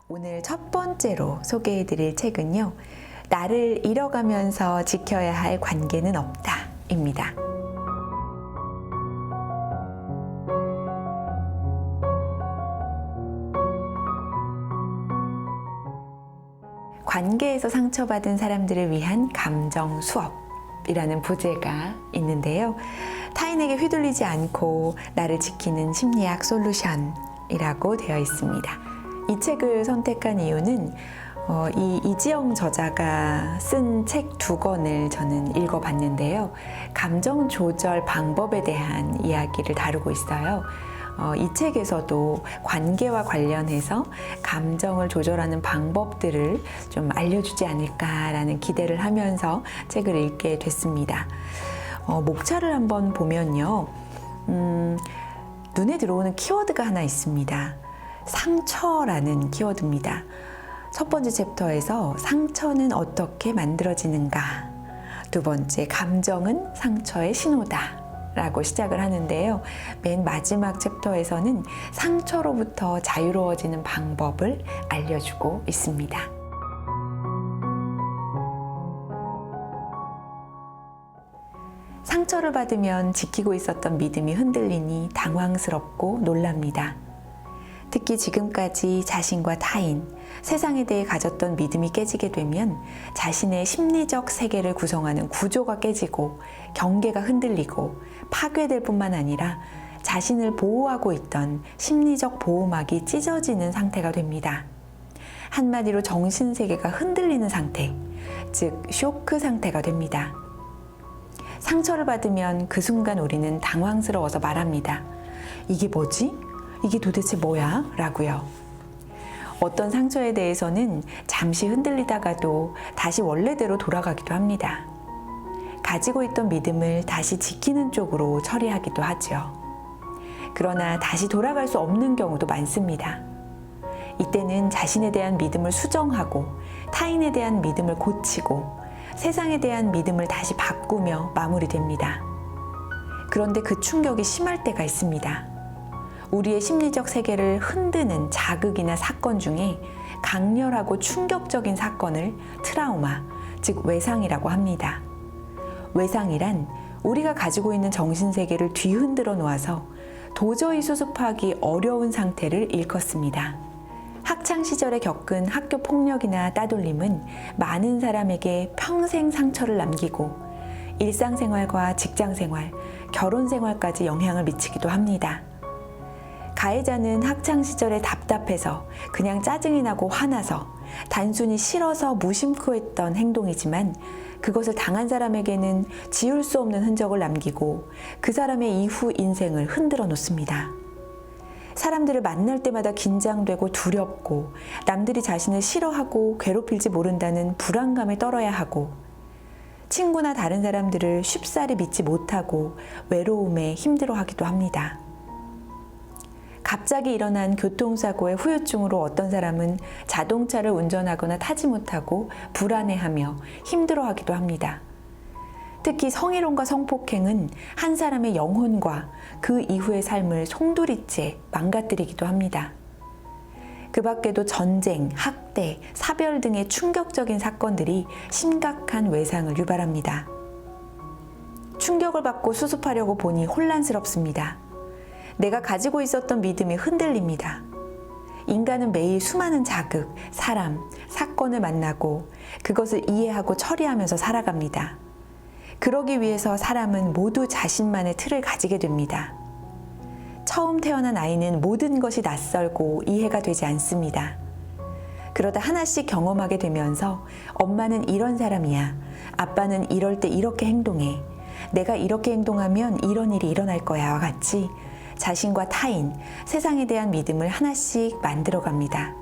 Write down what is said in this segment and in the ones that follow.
오늘 첫 번째로 소개해드릴 책은요, 나를 잃어가면서 지켜야 할 관계는 없다 입니다. 관계에서 상처받은 사람들을 위한 감정 수업이라는 부제가 있는데요. 타인에게 휘둘리지 않고 나를 지키는 심리학 솔루션이라고 되어 있습니다. 이 책을 선택한 이유는 이지영 저자가 쓴 책 2권을 저는 읽어봤는데요. 감정 조절 방법에 대한 이야기를 다루고 있어요. 이 책에서도 관계와 관련해서 감정을 조절하는 방법들을 좀 알려주지 않을까라는 기대를 하면서 책을 읽게 됐습니다. 목차를 한번 보면요. 눈에 들어오는 키워드가 하나 있습니다. 상처라는 키워드입니다. 첫 번째 챕터에서 상처는 어떻게 만들어지는가, 두 번째 감정은 상처의 신호다 라고 시작을 하는데요. 맨 마지막 챕터에서는 상처로부터 자유로워지는 방법을 알려주고 있습니다. 상처를 받으면 지키고 있었던 믿음이 흔들리니 당황스럽고 놀랍니다. 특히 지금까지 자신과 타인, 세상에 대해 가졌던 믿음이 깨지게 되면 자신의 심리적 세계를 구성하는 구조가 깨지고 경계가 흔들리고 파괴될 뿐만 아니라 자신을 보호하고 있던 심리적 보호막이 찢어지는 상태가 됩니다. 한마디로 정신세계가 흔들리는 상태, 즉 쇼크 상태가 됩니다. 상처를 받으면 그 순간 우리는 당황스러워서 말합니다. 이게 뭐지? 이게 도대체 뭐야? 라고요. 어떤 상처에 대해서는 잠시 흔들리다가도 다시 원래대로 돌아가기도 합니다. 가지고 있던 믿음을 다시 지키는 쪽으로 처리하기도 하죠. 그러나 다시 돌아갈 수 없는 경우도 많습니다. 이때는 자신에 대한 믿음을 수정하고 타인에 대한 믿음을 고치고 세상에 대한 믿음을 다시 바꾸며 마무리됩니다. 그런데 그 충격이 심할 때가 있습니다. 우리의 심리적 세계를 흔드는 자극이나 사건 중에 강렬하고 충격적인 사건을 트라우마, 즉 외상이라고 합니다. 외상이란 우리가 가지고 있는 정신세계를 뒤흔들어 놓아서 도저히 수습하기 어려운 상태를 일컫습니다. 학창시절에 겪은 학교 폭력이나 따돌림은 많은 사람에게 평생 상처를 남기고 일상생활과 직장생활, 결혼생활까지 영향을 미치기도 합니다. 가해자는 학창시절에 답답해서 그냥 짜증이 나고 화나서 단순히 싫어서 무심코 했던 행동이지만 그것을 당한 사람에게는 지울 수 없는 흔적을 남기고 그 사람의 이후 인생을 흔들어 놓습니다. 사람들을 만날 때마다 긴장되고 두렵고 남들이 자신을 싫어하고 괴롭힐지 모른다는 불안감에 떨어야 하고 친구나 다른 사람들을 쉽사리 믿지 못하고 외로움에 힘들어하기도 합니다. 갑자기 일어난 교통사고의 후유증으로 어떤 사람은 자동차를 운전하거나 타지 못하고 불안해하며 힘들어하기도 합니다. 특히 성희롱과 성폭행은 한 사람의 영혼과 그 이후의 삶을 송두리째 망가뜨리기도 합니다. 그 밖에도 전쟁, 학대, 사별 등의 충격적인 사건들이 심각한 외상을 유발합니다. 충격을 받고 수습하려고 보니 혼란스럽습니다. 내가 가지고 있었던 믿음이 흔들립니다. 인간은 매일 수많은 자극, 사람, 사건을 만나고 그것을 이해하고 처리하면서 살아갑니다. 그러기 위해서 사람은 모두 자신만의 틀을 가지게 됩니다. 처음 태어난 아이는 모든 것이 낯설고 이해가 되지 않습니다. 그러다 하나씩 경험하게 되면서 엄마는 이런 사람이야, 아빠는 이럴 때 이렇게 행동해, 내가 이렇게 행동하면 이런 일이 일어날 거야와 같이 자신과 타인, 세상에 대한 믿음을 하나씩 만들어갑니다.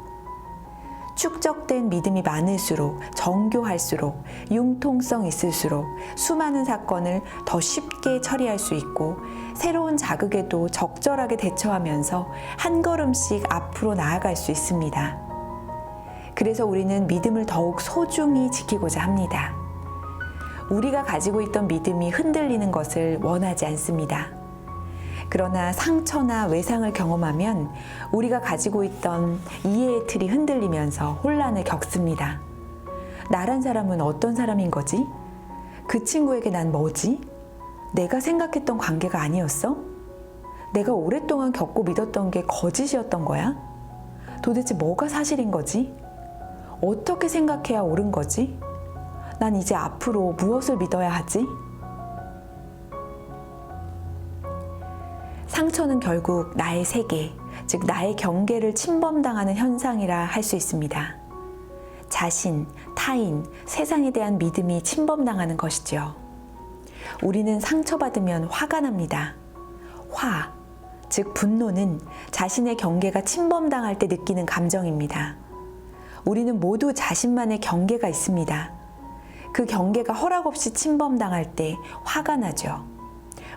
축적된 믿음이 많을수록, 정교할수록, 융통성 있을수록 수많은 사건을 더 쉽게 처리할 수 있고 새로운 자극에도 적절하게 대처하면서 한 걸음씩 앞으로 나아갈 수 있습니다. 그래서 우리는 믿음을 더욱 소중히 지키고자 합니다. 우리가 가지고 있던 믿음이 흔들리는 것을 원하지 않습니다. 그러나 상처나 외상을 경험하면 우리가 가지고 있던 이해의 틀이 흔들리면서 혼란을 겪습니다. 나란 사람은 어떤 사람인 거지? 그 친구에게 난 뭐지? 내가 생각했던 관계가 아니었어? 내가 오랫동안 겪고 믿었던 게 거짓이었던 거야? 도대체 뭐가 사실인 거지? 어떻게 생각해야 옳은 거지? 난 이제 앞으로 무엇을 믿어야 하지? 상처는 결국 나의 세계, 즉 나의 경계를 침범당하는 현상이라 할 수 있습니다. 자신, 타인, 세상에 대한 믿음이 침범당하는 것이죠. 우리는 상처받으면 화가 납니다. 화, 즉 분노는 자신의 경계가 침범당할 때 느끼는 감정입니다. 우리는 모두 자신만의 경계가 있습니다. 그 경계가 허락 없이 침범당할 때 화가 나죠.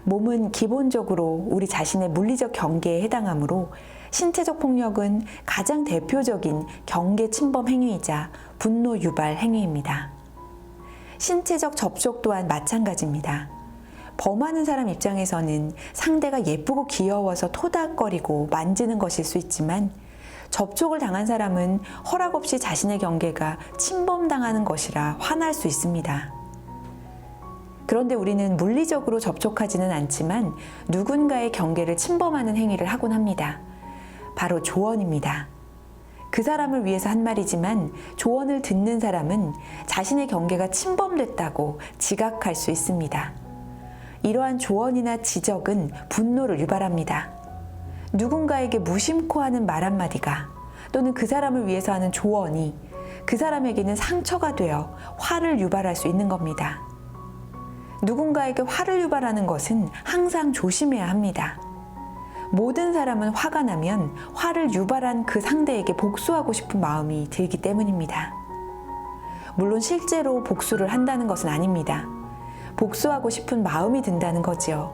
몸은 기본적으로 우리 자신의 물리적 경계에 해당하므로 신체적 폭력은 가장 대표적인 경계 침범 행위이자 분노 유발 행위입니다. 신체적 접촉 또한 마찬가지입니다. 범하는 사람 입장에서는 상대가 예쁘고 귀여워서 토닥거리고 만지는 것일 수 있지만 접촉을 당한 사람은 허락 없이 자신의 경계가 침범당하는 것이라 화날 수 있습니다. 그런데 우리는 물리적으로 접촉하지는 않지만 누군가의 경계를 침범하는 행위를 하곤 합니다. 바로 조언입니다. 그 사람을 위해서 한 말이지만 조언을 듣는 사람은 자신의 경계가 침범됐다고 지각할 수 있습니다. 이러한 조언이나 지적은 분노를 유발합니다. 누군가에게 무심코 하는 말 한마디가 또는 그 사람을 위해서 하는 조언이 그 사람에게는 상처가 되어 화를 유발할 수 있는 겁니다. 누군가에게 화를 유발하는 것은 항상 조심해야 합니다. 모든 사람은 화가 나면 화를 유발한 그 상대에게 복수하고 싶은 마음이 들기 때문입니다. 물론 실제로 복수를 한다는 것은 아닙니다. 복수하고 싶은 마음이 든다는 거지요.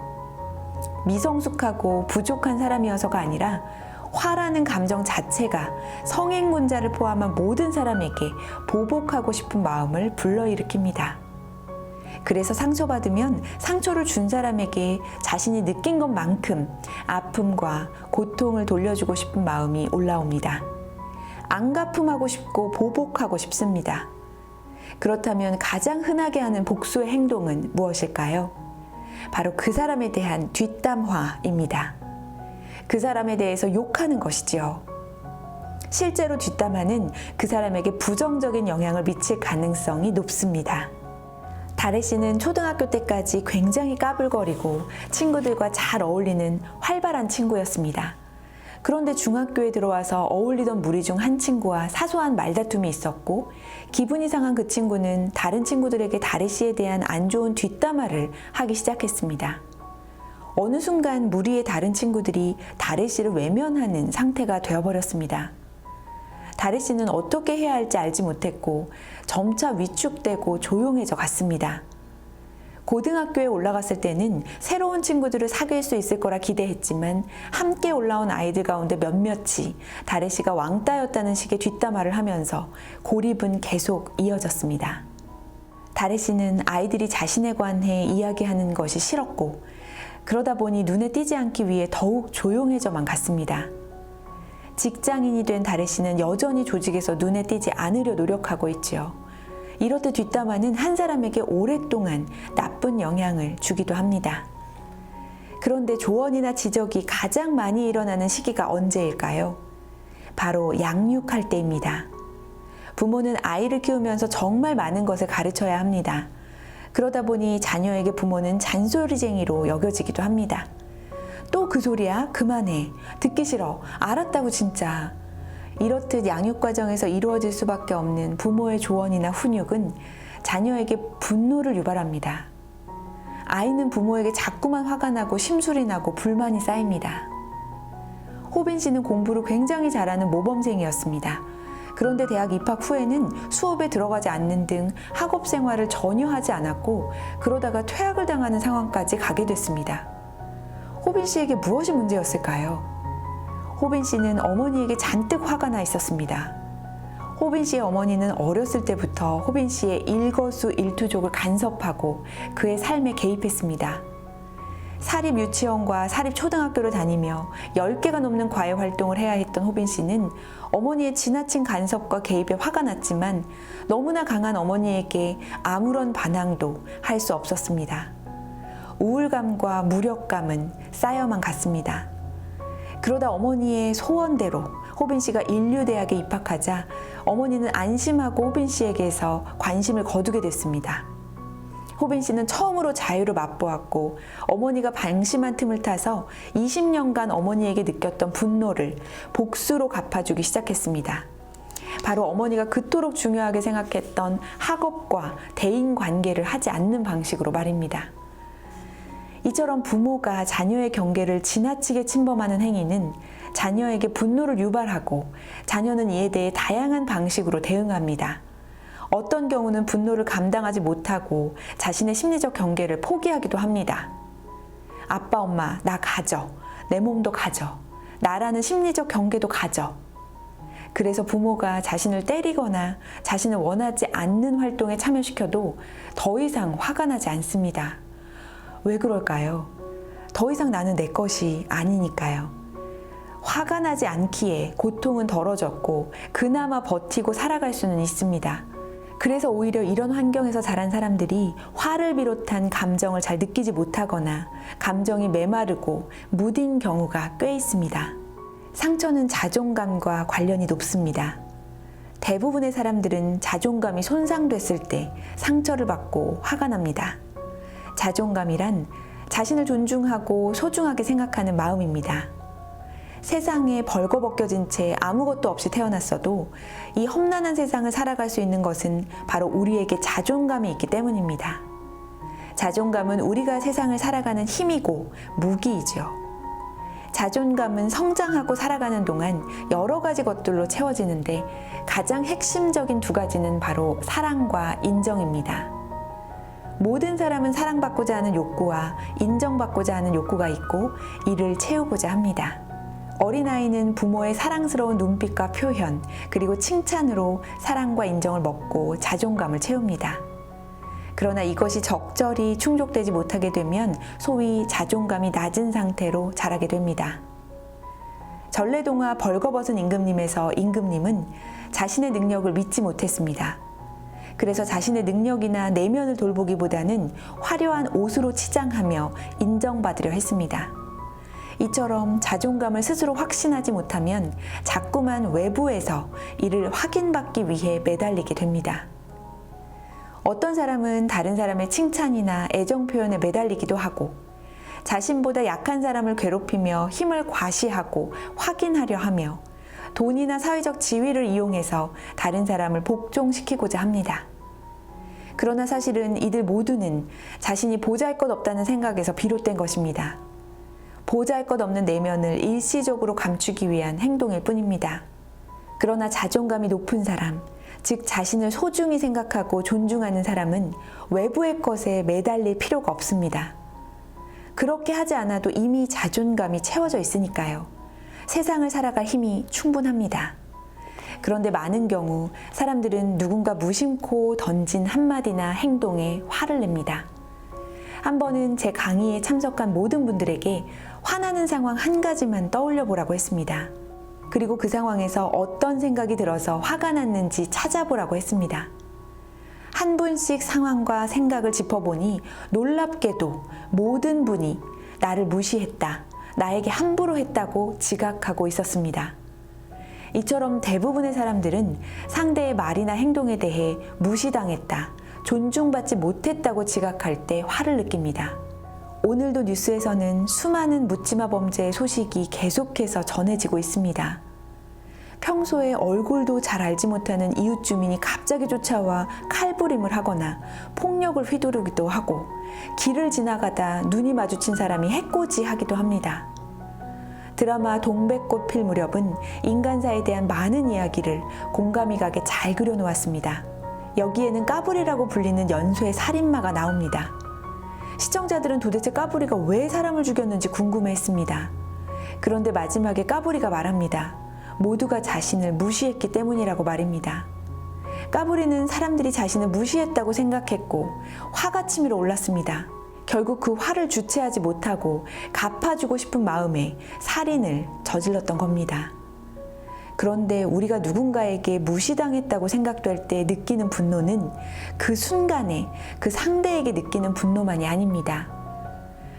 미성숙하고 부족한 사람이어서가 아니라 화라는 감정 자체가 성행문자를 포함한 모든 사람에게 보복하고 싶은 마음을 불러일으킵니다. 그래서 상처받으면 상처를 준 사람에게 자신이 느낀 것만큼 아픔과 고통을 돌려주고 싶은 마음이 올라옵니다. 안갚음하고 싶고 보복하고 싶습니다. 그렇다면 가장 흔하게 하는 복수의 행동은 무엇일까요? 바로 그 사람에 대한 뒷담화입니다. 그 사람에 대해서 욕하는 것이지요. 실제로 뒷담화는 그 사람에게 부정적인 영향을 미칠 가능성이 높습니다. 다래 씨는 초등학교 때까지 굉장히 까불거리고 친구들과 잘 어울리는 활발한 친구였습니다. 그런데 중학교에 들어와서 어울리던 무리 중 한 친구와 사소한 말다툼이 있었고 기분이 상한 그 친구는 다른 친구들에게 다래 씨에 대한 안 좋은 뒷담화를 하기 시작했습니다. 어느 순간 무리의 다른 친구들이 다래 씨를 외면하는 상태가 되어버렸습니다. 다래 씨는 어떻게 해야 할지 알지 못했고 점차 위축되고 조용해져 갔습니다. 고등학교에 올라갔을 때는 새로운 친구들을 사귈 수 있을 거라 기대했지만 함께 올라온 아이들 가운데 몇몇이 다래 씨가 왕따였다는 식의 뒷담화를 하면서 고립은 계속 이어졌습니다. 다래 씨는 아이들이 자신에 관해 이야기하는 것이 싫었고 그러다 보니 눈에 띄지 않기 위해 더욱 조용해져만 갔습니다. 직장인이 된 다래 씨는 여전히 조직에서 눈에 띄지 않으려 노력하고 있지요. 이렇듯 뒷담화는 한 사람에게 오랫동안 나쁜 영향을 주기도 합니다. 그런데 조언이나 지적이 가장 많이 일어나는 시기가 언제일까요? 바로 양육할 때입니다. 부모는 아이를 키우면서 정말 많은 것을 가르쳐야 합니다. 그러다 보니 자녀에게 부모는 잔소리쟁이로 여겨지기도 합니다. 또 그 소리야? 그만해. 듣기 싫어. 알았다고 진짜. 이렇듯 양육 과정에서 이루어질 수밖에 없는 부모의 조언이나 훈육은 자녀에게 분노를 유발합니다. 아이는 부모에게 자꾸만 화가 나고 심술이 나고 불만이 쌓입니다. 호빈 씨는 공부를 굉장히 잘하는 모범생이었습니다. 그런데 대학 입학 후에는 수업에 들어가지 않는 등 학업 생활을 전혀 하지 않았고 그러다가 퇴학을 당하는 상황까지 가게 됐습니다. 호빈 씨에게 무엇이 문제였을까요? 호빈 씨는 어머니에게 잔뜩 화가 나 있었습니다. 호빈 씨의 어머니는 어렸을 때부터 호빈 씨의 일거수일투족을 간섭하고 그의 삶에 개입했습니다. 사립 유치원과 사립 초등학교를 다니며 10개가 넘는 과외 활동을 해야 했던 호빈 씨는 어머니의 지나친 간섭과 개입에 화가 났지만 너무나 강한 어머니에게 아무런 반항도 할 수 없었습니다. 우울감과 무력감은 쌓여만 갔습니다. 그러다 어머니의 소원대로 호빈 씨가 인류대학에 입학하자 어머니는 안심하고 호빈 씨에게서 관심을 거두게 됐습니다. 호빈 씨는 처음으로 자유를 맛보았고 어머니가 방심한 틈을 타서 20년간 어머니에게 느꼈던 분노를 복수로 갚아주기 시작했습니다. 바로 어머니가 그토록 중요하게 생각했던 학업과 대인 관계를 하지 않는 방식으로 말입니다. 이처럼 부모가 자녀의 경계를 지나치게 침범하는 행위는 자녀에게 분노를 유발하고 자녀는 이에 대해 다양한 방식으로 대응합니다. 어떤 경우는 분노를 감당하지 못하고 자신의 심리적 경계를 포기하기도 합니다. 아빠, 엄마, 나 가져. 내 몸도 가져. 나라는 심리적 경계도 가져. 그래서 부모가 자신을 때리거나 자신을 원하지 않는 활동에 참여시켜도 더 이상 화가 나지 않습니다. 왜 그럴까요? 더 이상 나는 내 것이 아니니까요. 화가 나지 않기에 고통은 덜어졌고 그나마 버티고 살아갈 수는 있습니다. 그래서 오히려 이런 환경에서 자란 사람들이 화를 비롯한 감정을 잘 느끼지 못하거나 감정이 메마르고 무딘 경우가 꽤 있습니다. 상처는 자존감과 관련이 높습니다. 대부분의 사람들은 자존감이 손상됐을 때 상처를 받고 화가 납니다. 자존감이란 자신을 존중하고 소중하게 생각하는 마음입니다. 세상에 벌거벗겨진 채 아무것도 없이 태어났어도 이 험난한 세상을 살아갈 수 있는 것은 바로 우리에게 자존감이 있기 때문입니다. 자존감은 우리가 세상을 살아가는 힘이고 무기이죠. 자존감은 성장하고 살아가는 동안 여러 가지 것들로 채워지는데 가장 핵심적인 두 가지는 바로 사랑과 인정입니다. 모든 사람은 사랑받고자 하는 욕구와 인정받고자 하는 욕구가 있고 이를 채우고자 합니다. 어린아이는 부모의 사랑스러운 눈빛과 표현, 그리고 칭찬으로 사랑과 인정을 먹고 자존감을 채웁니다. 그러나 이것이 적절히 충족되지 못하게 되면 소위 자존감이 낮은 상태로 자라게 됩니다. 전래동화 벌거벗은 임금님에서 임금님은 자신의 능력을 믿지 못했습니다. 그래서 자신의 능력이나 내면을 돌보기보다는 화려한 옷으로 치장하며 인정받으려 했습니다. 이처럼 자존감을 스스로 확신하지 못하면 자꾸만 외부에서 이를 확인받기 위해 매달리게 됩니다. 어떤 사람은 다른 사람의 칭찬이나 애정 표현에 매달리기도 하고 자신보다 약한 사람을 괴롭히며 힘을 과시하고 확인하려 하며 돈이나 사회적 지위를 이용해서 다른 사람을 복종시키고자 합니다. 그러나 사실은 이들 모두는 자신이 보잘것없다는 생각에서 비롯된 것입니다. 보잘것없는 내면을 일시적으로 감추기 위한 행동일 뿐입니다. 그러나 자존감이 높은 사람, 즉 자신을 소중히 생각하고 존중하는 사람은 외부의 것에 매달릴 필요가 없습니다. 그렇게 하지 않아도 이미 자존감이 채워져 있으니까요. 세상을 살아갈 힘이 충분합니다. 그런데 많은 경우 사람들은 누군가 무심코 던진 한마디나 행동에 화를 냅니다. 한 번은 제 강의에 참석한 모든 분들에게 화나는 상황 한 가지만 떠올려 보라고 했습니다. 그리고 그 상황에서 어떤 생각이 들어서 화가 났는지 찾아보라고 했습니다. 한 분씩 상황과 생각을 짚어보니 놀랍게도 모든 분이 나를 무시했다, 나에게 함부로 했다고 지각하고 있었습니다. 이처럼 대부분의 사람들은 상대의 말이나 행동에 대해 무시당했다, 존중받지 못했다고 지각할 때 화를 느낍니다. 오늘도 뉴스에서는 수많은 묻지마 범죄의 소식이 계속해서 전해지고 있습니다. 평소에 얼굴도 잘 알지 못하는 이웃 주민이 갑자기 쫓아와 칼부림을 하거나 폭력을 휘두르기도 하고 길을 지나가다 눈이 마주친 사람이 해코지하기도 합니다. 드라마 동백꽃 필 무렵은 인간사에 대한 많은 이야기를 공감이 가게 잘 그려놓았습니다. 여기에는 까불이라고 불리는 연쇄 살인마가 나옵니다. 시청자들은 도대체 까불이가 왜 사람을 죽였는지 궁금해했습니다. 그런데 마지막에 까불이가 말합니다. 모두가 자신을 무시했기 때문이라고 말입니다. 까불이는 사람들이 자신을 무시했다고 생각했고 화가 치밀어 올랐습니다. 결국 그 화를 주체하지 못하고 갚아주고 싶은 마음에 살인을 저질렀던 겁니다. 그런데 우리가 누군가에게 무시당했다고 생각될 때 느끼는 분노는 그 순간에 그 상대에게 느끼는 분노만이 아닙니다.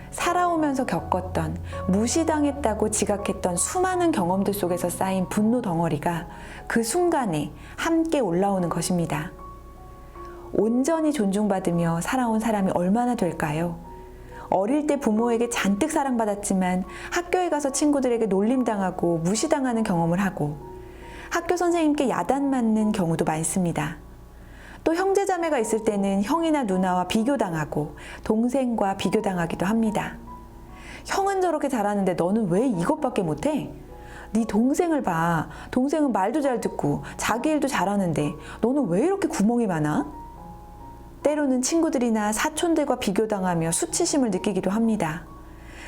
살아오면서 겪었던 무시당했다고 지각했던 수많은 경험들 속에서 쌓인 분노 덩어리가 그 순간에 함께 올라오는 것입니다. 온전히 존중받으며 살아온 사람이 얼마나 될까요? 어릴 때 부모에게 잔뜩 사랑받았지만 학교에 가서 친구들에게 놀림당하고 무시당하는 경험을 하고 학교 선생님께 야단맞는 경우도 많습니다. 또 형제자매가 있을 때는 형이나 누나와 비교당하고 동생과 비교당하기도 합니다. 형은 저렇게 잘하는데 너는 왜 이것밖에 못해? 네 동생을 봐. 동생은 말도 잘 듣고 자기 일도 잘하는데 너는 왜 이렇게 구멍이 많아? 때로는 친구들이나 사촌들과 비교당하며 수치심을 느끼기도 합니다.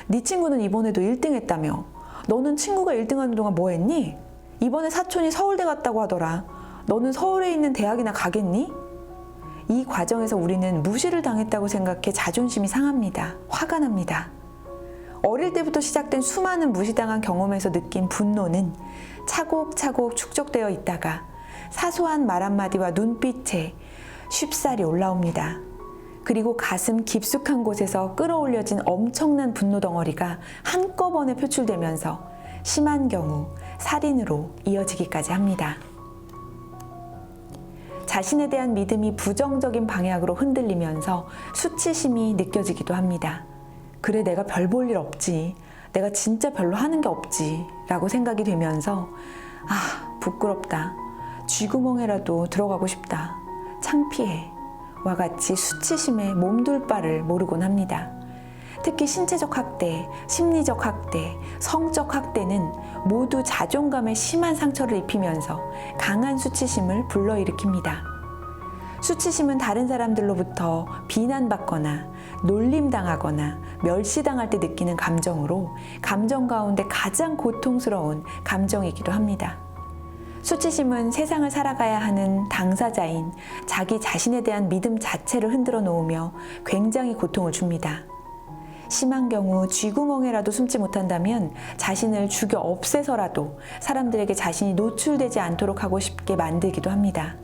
네 친구는 이번에도 1등 했다며. 너는 친구가 1등하는 동안 뭐 했니? 이번에 사촌이 서울대 갔다고 하더라. 너는 서울에 있는 대학이나 가겠니? 이 과정에서 우리는 무시를 당했다고 생각해 자존심이 상합니다. 화가 납니다. 어릴 때부터 시작된 수많은 무시당한 경험에서 느낀 분노는 차곡차곡 축적되어 있다가 사소한 말 한마디와 눈빛에 쉽사리 올라옵니다. 그리고 가슴 깊숙한 곳에서 끌어올려진 엄청난 분노 덩어리가 한꺼번에 표출되면서 심한 경우 살인으로 이어지기까지 합니다. 자신에 대한 믿음이 부정적인 방향으로 흔들리면서 수치심이 느껴지기도 합니다. 그래, 내가 별 볼 일 없지. 내가 진짜 별로 하는 게 없지. 라고 생각이 되면서 부끄럽다. 쥐구멍에라도 들어가고 싶다. 창피해. 와 같이 수치심에 몸둘 바를 모르곤 합니다. 특히 신체적 학대, 심리적 학대, 성적 학대는 모두 자존감에 심한 상처를 입히면서 강한 수치심을 불러일으킵니다. 수치심은 다른 사람들로부터 비난받거나 놀림당하거나 멸시당할 때 느끼는 감정으로 감정 가운데 가장 고통스러운 감정이기도 합니다. 수치심은 세상을 살아가야 하는 당사자인 자기 자신에 대한 믿음 자체를 흔들어 놓으며 굉장히 고통을 줍니다. 심한 경우 쥐구멍에라도 숨지 못한다면 자신을 죽여 없애서라도 사람들에게 자신이 노출되지 않도록 하고 싶게 만들기도 합니다.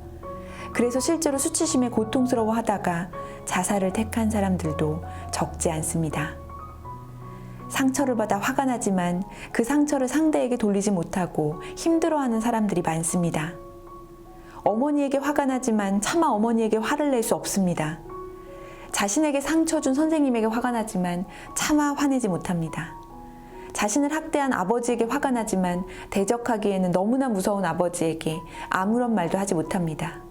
그래서 실제로 수치심에 고통스러워하다가 자살을 택한 사람들도 적지 않습니다. 상처를 받아 화가 나지만 그 상처를 상대에게 돌리지 못하고 힘들어하는 사람들이 많습니다. 어머니에게 화가 나지만 차마 어머니에게 화를 낼 수 없습니다. 자신에게 상처 준 선생님에게 화가 나지만 차마 화내지 못합니다. 자신을 학대한 아버지에게 화가 나지만 대적하기에는 너무나 무서운 아버지에게 아무런 말도 하지 못합니다.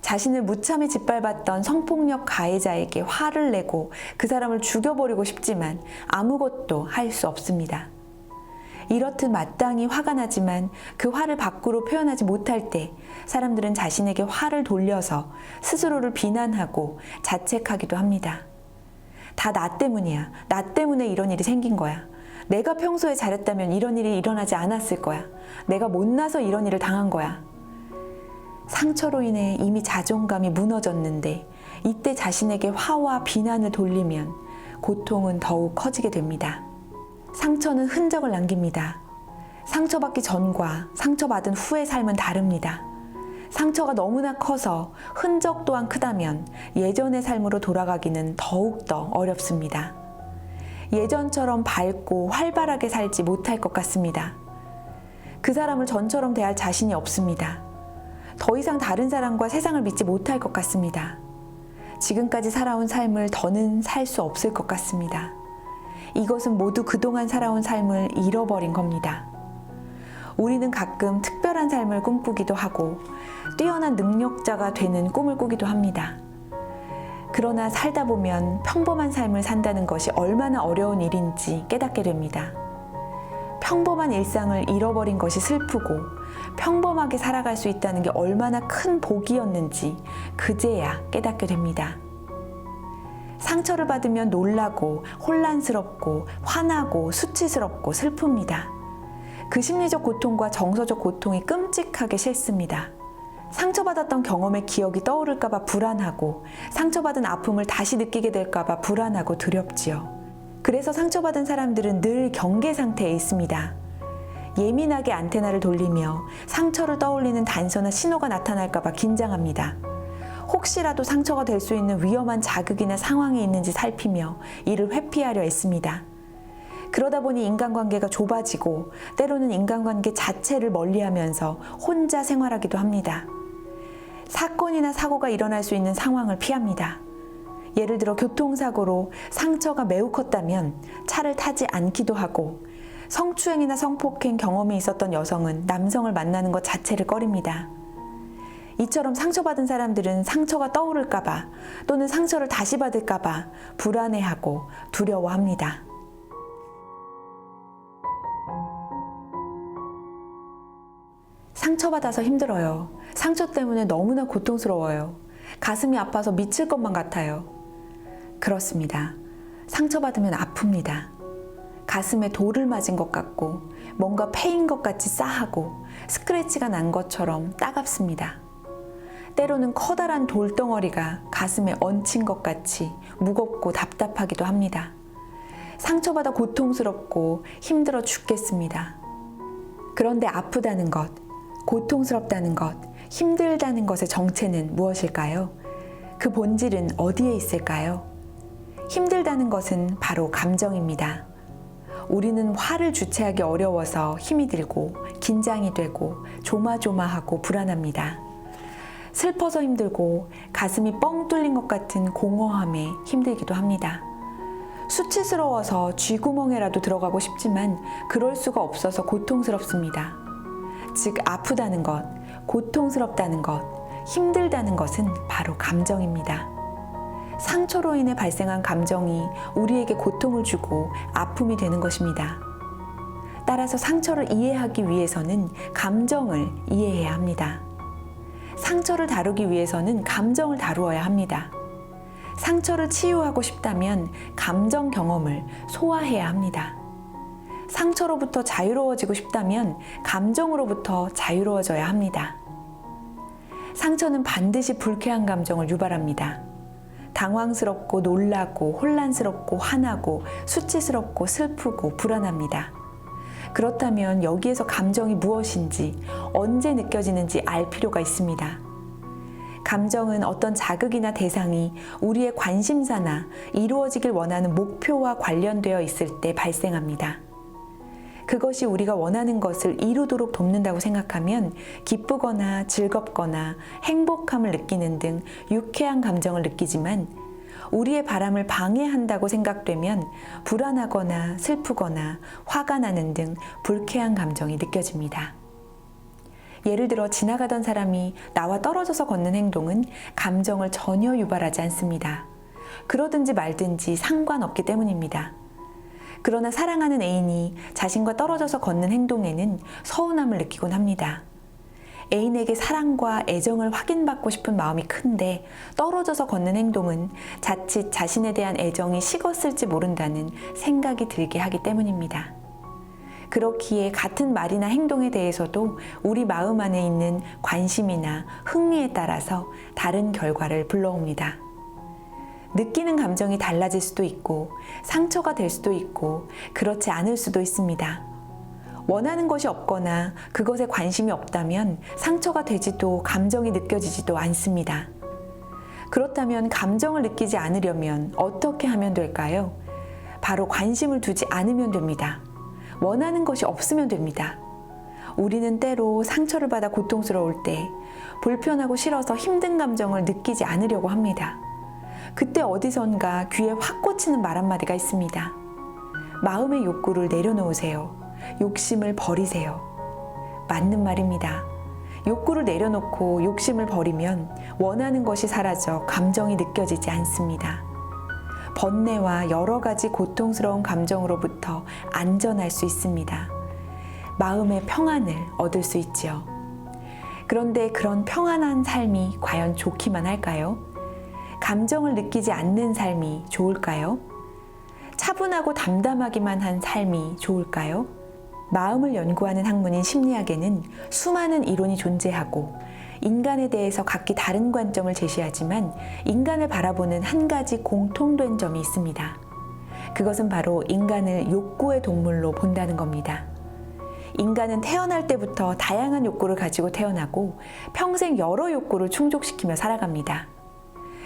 자신을 무참히 짓밟았던 성폭력 가해자에게 화를 내고 그 사람을 죽여버리고 싶지만 아무것도 할 수 없습니다. 이렇듯 마땅히 화가 나지만 그 화를 밖으로 표현하지 못할 때 사람들은 자신에게 화를 돌려서 스스로를 비난하고 자책하기도 합니다. 다 나 때문이야. 나 때문에 이런 일이 생긴 거야. 내가 평소에 잘했다면 이런 일이 일어나지 않았을 거야. 내가 못나서 이런 일을 당한 거야. 상처로 인해 이미 자존감이 무너졌는데 이때 자신에게 화와 비난을 돌리면 고통은 더욱 커지게 됩니다. 상처는 흔적을 남깁니다. 상처받기 전과 상처받은 후의 삶은 다릅니다. 상처가 너무나 커서 흔적 또한 크다면 예전의 삶으로 돌아가기는 더욱더 어렵습니다. 예전처럼 밝고 활발하게 살지 못할 것 같습니다. 그 사람을 전처럼 대할 자신이 없습니다. 더 이상 다른 사람과 세상을 믿지 못할 것 같습니다. 지금까지 살아온 삶을 더는 살 수 없을 것 같습니다. 이것은 모두 그동안 살아온 삶을 잃어버린 겁니다. 우리는 가끔 특별한 삶을 꿈꾸기도 하고 뛰어난 능력자가 되는 꿈을 꾸기도 합니다. 그러나 살다 보면 평범한 삶을 산다는 것이 얼마나 어려운 일인지 깨닫게 됩니다. 평범한 일상을 잃어버린 것이 슬프고 평범하게 살아갈 수 있다는 게 얼마나 큰 복이었는지 그제야 깨닫게 됩니다. 상처를 받으면 놀라고 혼란스럽고 화나고 수치스럽고 슬픕니다. 그 심리적 고통과 정서적 고통이 끔찍하게 싫습니다. 상처받았던 경험의 기억이 떠오를까봐 불안하고 상처받은 아픔을 다시 느끼게 될까봐 불안하고 두렵지요. 그래서 상처받은 사람들은 늘 경계 상태에 있습니다. 예민하게 안테나를 돌리며 상처를 떠올리는 단서나 신호가 나타날까봐 긴장합니다. 혹시라도 상처가 될 수 있는 위험한 자극이나 상황이 있는지 살피며 이를 회피하려 애씁니다. 그러다 보니 인간관계가 좁아지고 때로는 인간관계 자체를 멀리하면서 혼자 생활하기도 합니다. 사건이나 사고가 일어날 수 있는 상황을 피합니다. 예를 들어 교통사고로 상처가 매우 컸다면 차를 타지 않기도 하고, 성추행이나 성폭행 경험이 있었던 여성은 남성을 만나는 것 자체를 꺼립니다. 이처럼 상처받은 사람들은 상처가 떠오를까봐 또는 상처를 다시 받을까봐 불안해하고 두려워합니다. 상처받아서 힘들어요. 상처 때문에 너무나 고통스러워요. 가슴이 아파서 미칠 것만 같아요. 그렇습니다. 상처받으면 아픕니다. 가슴에 돌을 맞은 것 같고 뭔가 패인 것 같이 싸하고 스크래치가 난 것처럼 따갑습니다. 때로는 커다란 돌덩어리가 가슴에 얹힌 것 같이 무겁고 답답하기도 합니다. 상처받아 고통스럽고 힘들어 죽겠습니다. 그런데 아프다는 것, 고통스럽다는 것, 힘들다는 것의 정체는 무엇일까요? 그 본질은 어디에 있을까요? 힘들다는 것은 바로 감정입니다. 우리는 화를 주체하기 어려워서 힘이 들고 긴장이 되고 조마조마하고 불안합니다. 슬퍼서 힘들고 가슴이 뻥 뚫린 것 같은 공허함에 힘들기도 합니다. 수치스러워서 쥐구멍에라도 들어가고 싶지만 그럴 수가 없어서 고통스럽습니다. 즉 아프다는 것, 고통스럽다는 것, 힘들다는 것은 바로 감정입니다. 상처로 인해 발생한 감정이 우리에게 고통을 주고 아픔이 되는 것입니다. 따라서 상처를 이해하기 위해서는 감정을 이해해야 합니다. 상처를 다루기 위해서는 감정을 다루어야 합니다. 상처를 치유하고 싶다면 감정 경험을 소화해야 합니다. 상처로부터 자유로워지고 싶다면 감정으로부터 자유로워져야 합니다. 상처는 반드시 불쾌한 감정을 유발합니다. 당황스럽고 놀라고 혼란스럽고 화나고 수치스럽고 슬프고 불안합니다. 그렇다면 여기에서 감정이 무엇인지 언제 느껴지는지 알 필요가 있습니다. 감정은 어떤 자극이나 대상이 우리의 관심사나 이루어지길 원하는 목표와 관련되어 있을 때 발생합니다. 그것이 우리가 원하는 것을 이루도록 돕는다고 생각하면 기쁘거나 즐겁거나 행복함을 느끼는 등 유쾌한 감정을 느끼지만, 우리의 바람을 방해한다고 생각되면 불안하거나 슬프거나 화가 나는 등 불쾌한 감정이 느껴집니다. 예를 들어 지나가던 사람이 나와 떨어져서 걷는 행동은 감정을 전혀 유발하지 않습니다. 그러든지 말든지 상관없기 때문입니다. 그러나 사랑하는 애인이 자신과 떨어져서 걷는 행동에는 서운함을 느끼곤 합니다. 애인에게 사랑과 애정을 확인받고 싶은 마음이 큰데 떨어져서 걷는 행동은 자칫 자신에 대한 애정이 식었을지 모른다는 생각이 들게 하기 때문입니다. 그렇기에 같은 말이나 행동에 대해서도 우리 마음 안에 있는 관심이나 흥미에 따라서 다른 결과를 불러옵니다. 느끼는 감정이 달라질 수도 있고 상처가 될 수도 있고 그렇지 않을 수도 있습니다. 원하는 것이 없거나 그것에 관심이 없다면 상처가 되지도 감정이 느껴지지도 않습니다. 그렇다면 감정을 느끼지 않으려면 어떻게 하면 될까요? 바로 관심을 두지 않으면 됩니다. 원하는 것이 없으면 됩니다. 우리는 때로 상처를 받아 고통스러울 때 불편하고 싫어서 힘든 감정을 느끼지 않으려고 합니다. 그때 어디선가 귀에 확 꽂히는 말 한마디가 있습니다. 마음의 욕구를 내려놓으세요. 욕심을 버리세요. 맞는 말입니다. 욕구를 내려놓고 욕심을 버리면 원하는 것이 사라져 감정이 느껴지지 않습니다. 번뇌와 여러 가지 고통스러운 감정으로부터 안전할 수 있습니다. 마음의 평안을 얻을 수 있지요. 그런데 그런 평안한 삶이 과연 좋기만 할까요? 감정을 느끼지 않는 삶이 좋을까요? 차분하고 담담하기만 한 삶이 좋을까요? 마음을 연구하는 학문인 심리학에는 수많은 이론이 존재하고 인간에 대해서 각기 다른 관점을 제시하지만 인간을 바라보는 한 가지 공통된 점이 있습니다. 그것은 바로 인간을 욕구의 동물로 본다는 겁니다. 인간은 태어날 때부터 다양한 욕구를 가지고 태어나고 평생 여러 욕구를 충족시키며 살아갑니다.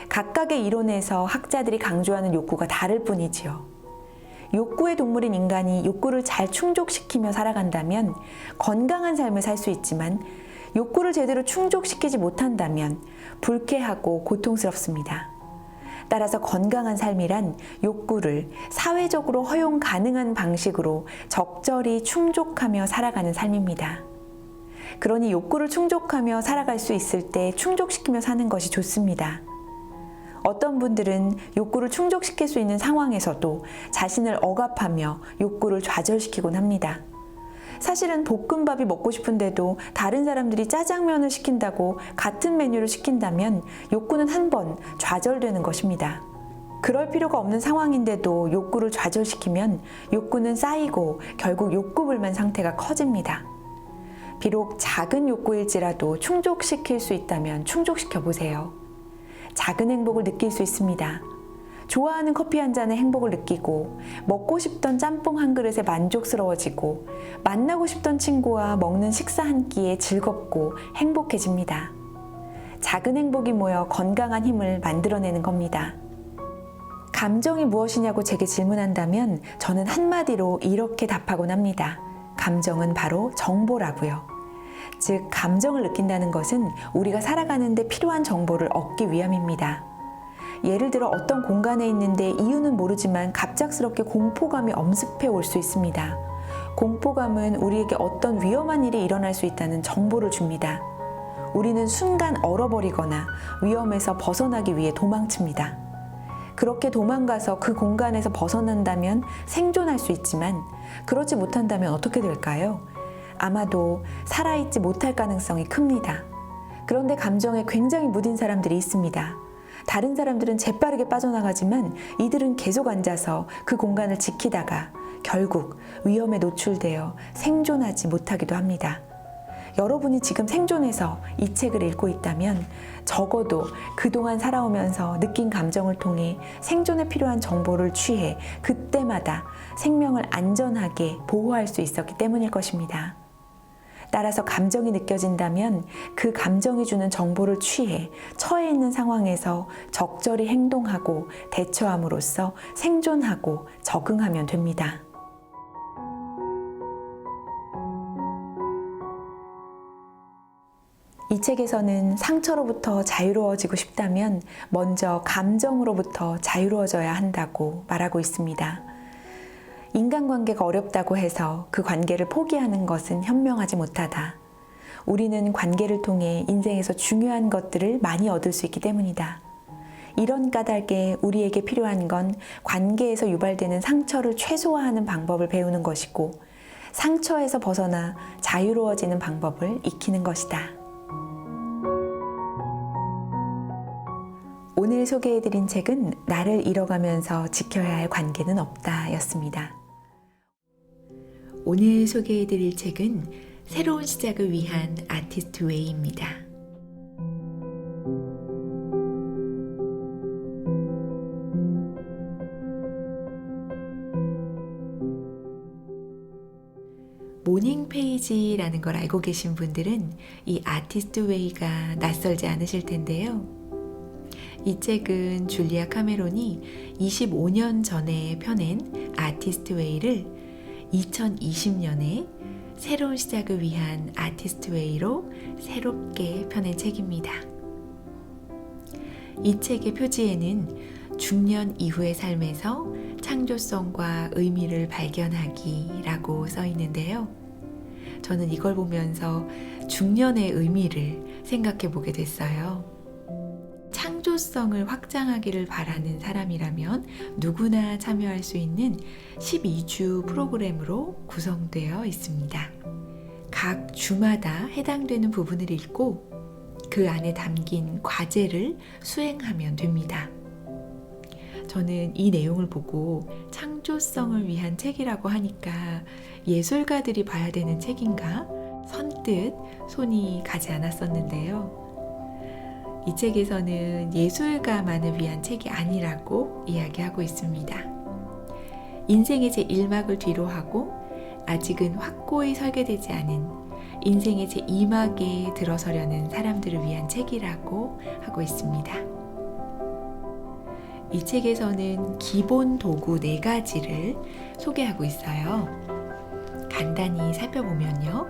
각각의 이론에서 학자들이 강조하는 욕구가 다를 뿐이지요. 욕구의 동물인 인간이 욕구를 잘 충족시키며 살아간다면 건강한 삶을 살 수 있지만 욕구를 제대로 충족시키지 못한다면 불쾌하고 고통스럽습니다. 따라서 건강한 삶이란 욕구를 사회적으로 허용 가능한 방식으로 적절히 충족하며 살아가는 삶입니다. 그러니 욕구를 충족하며 살아갈 수 있을 때 충족시키며 사는 것이 좋습니다. 어떤 분들은 욕구를 충족시킬 수 있는 상황에서도 자신을 억압하며 욕구를 좌절시키곤 합니다. 사실은 볶음밥이 먹고 싶은데도 다른 사람들이 짜장면을 시킨다고 같은 메뉴를 시킨다면 욕구는 한 번 좌절되는 것입니다. 그럴 필요가 없는 상황인데도 욕구를 좌절시키면 욕구는 쌓이고 결국 욕구불만 상태가 커집니다. 비록 작은 욕구일지라도 충족시킬 수 있다면 충족시켜 보세요. 작은 행복을 느낄 수 있습니다. 좋아하는 커피 한 잔에 행복을 느끼고 먹고 싶던 짬뽕 한 그릇에 만족스러워지고 만나고 싶던 친구와 먹는 식사 한 끼에 즐겁고 행복해집니다. 작은 행복이 모여 건강한 힘을 만들어내는 겁니다. 감정이 무엇이냐고 제게 질문한다면 저는 한마디로 이렇게 답하곤 합니다. 감정은 바로 정보라고요. 즉, 감정을 느낀다는 것은 우리가 살아가는 데 필요한 정보를 얻기 위함입니다. 예를 들어 어떤 공간에 있는데 이유는 모르지만 갑작스럽게 공포감이 엄습해 올 수 있습니다. 공포감은 우리에게 어떤 위험한 일이 일어날 수 있다는 정보를 줍니다. 우리는 순간 얼어버리거나 위험에서 벗어나기 위해 도망칩니다. 그렇게 도망가서 그 공간에서 벗어난다면 생존할 수 있지만 그렇지 못한다면 어떻게 될까요? 아마도 살아있지 못할 가능성이 큽니다. 그런데 감정에 굉장히 무딘 사람들이 있습니다. 다른 사람들은 재빠르게 빠져나가지만 이들은 계속 앉아서 그 공간을 지키다가 결국 위험에 노출되어 생존하지 못하기도 합니다. 여러분이 지금 생존해서 이 책을 읽고 있다면 적어도 그동안 살아오면서 느낀 감정을 통해 생존에 필요한 정보를 취해 그때마다 생명을 안전하게 보호할 수 있었기 때문일 것입니다. 따라서 감정이 느껴진다면 그 감정이 주는 정보를 취해 처해 있는 상황에서 적절히 행동하고 대처함으로써 생존하고 적응하면 됩니다. 이 책에서는 상처로부터 자유로워지고 싶다면 먼저 감정으로부터 자유로워져야 한다고 말하고 있습니다. 인간관계가 어렵다고 해서 그 관계를 포기하는 것은 현명하지 못하다. 우리는 관계를 통해 인생에서 중요한 것들을 많이 얻을 수 있기 때문이다. 이런 까닭에 우리에게 필요한 건 관계에서 유발되는 상처를 최소화하는 방법을 배우는 것이고 상처에서 벗어나 자유로워지는 방법을 익히는 것이다. 오늘 소개해드린 책은 나를 잃어가면서 지켜야 할 관계는 없다 였습니다. 오늘 소개해드릴 책은 새로운 시작을 위한 아티스트 웨이입니다. 모닝 페이지라는 걸 알고 계신 분들은 이 아티스트 웨이가 낯설지 않으실 텐데요. 이 책은 줄리아 카메론이 25년 전에 펴낸 아티스트 웨이를 2020년에 새로운 시작을 위한 아티스트 웨이로 새롭게 펴낸 책입니다. 이 책의 표지에는 중년 이후의 삶에서 창조성과 의미를 발견하기라고 써 있는데요. 저는 이걸 보면서 중년의 의미를 생각해 보게 됐어요. 창조성을 확장하기를 바라는 사람이라면 누구나 참여할 수 있는 12주 프로그램으로 구성되어 있습니다. 각 주마다 해당되는 부분을 읽고 그 안에 담긴 과제를 수행하면 됩니다. 저는 이 내용을 보고 창조성을 위한 책이라고 하니까 예술가들이 봐야 되는 책인가 선뜻 손이 가지 않았었는데요. 이 책에서는 예술가만을 위한 책이 아니라고 이야기하고 있습니다. 인생의 제1막을 뒤로 하고 아직은 확고히 설계되지 않은 인생의 제2막에 들어서려는 사람들을 위한 책이라고 하고 있습니다. 이 책에서는 기본 도구 4가지를 소개하고 있어요. 간단히 살펴보면요.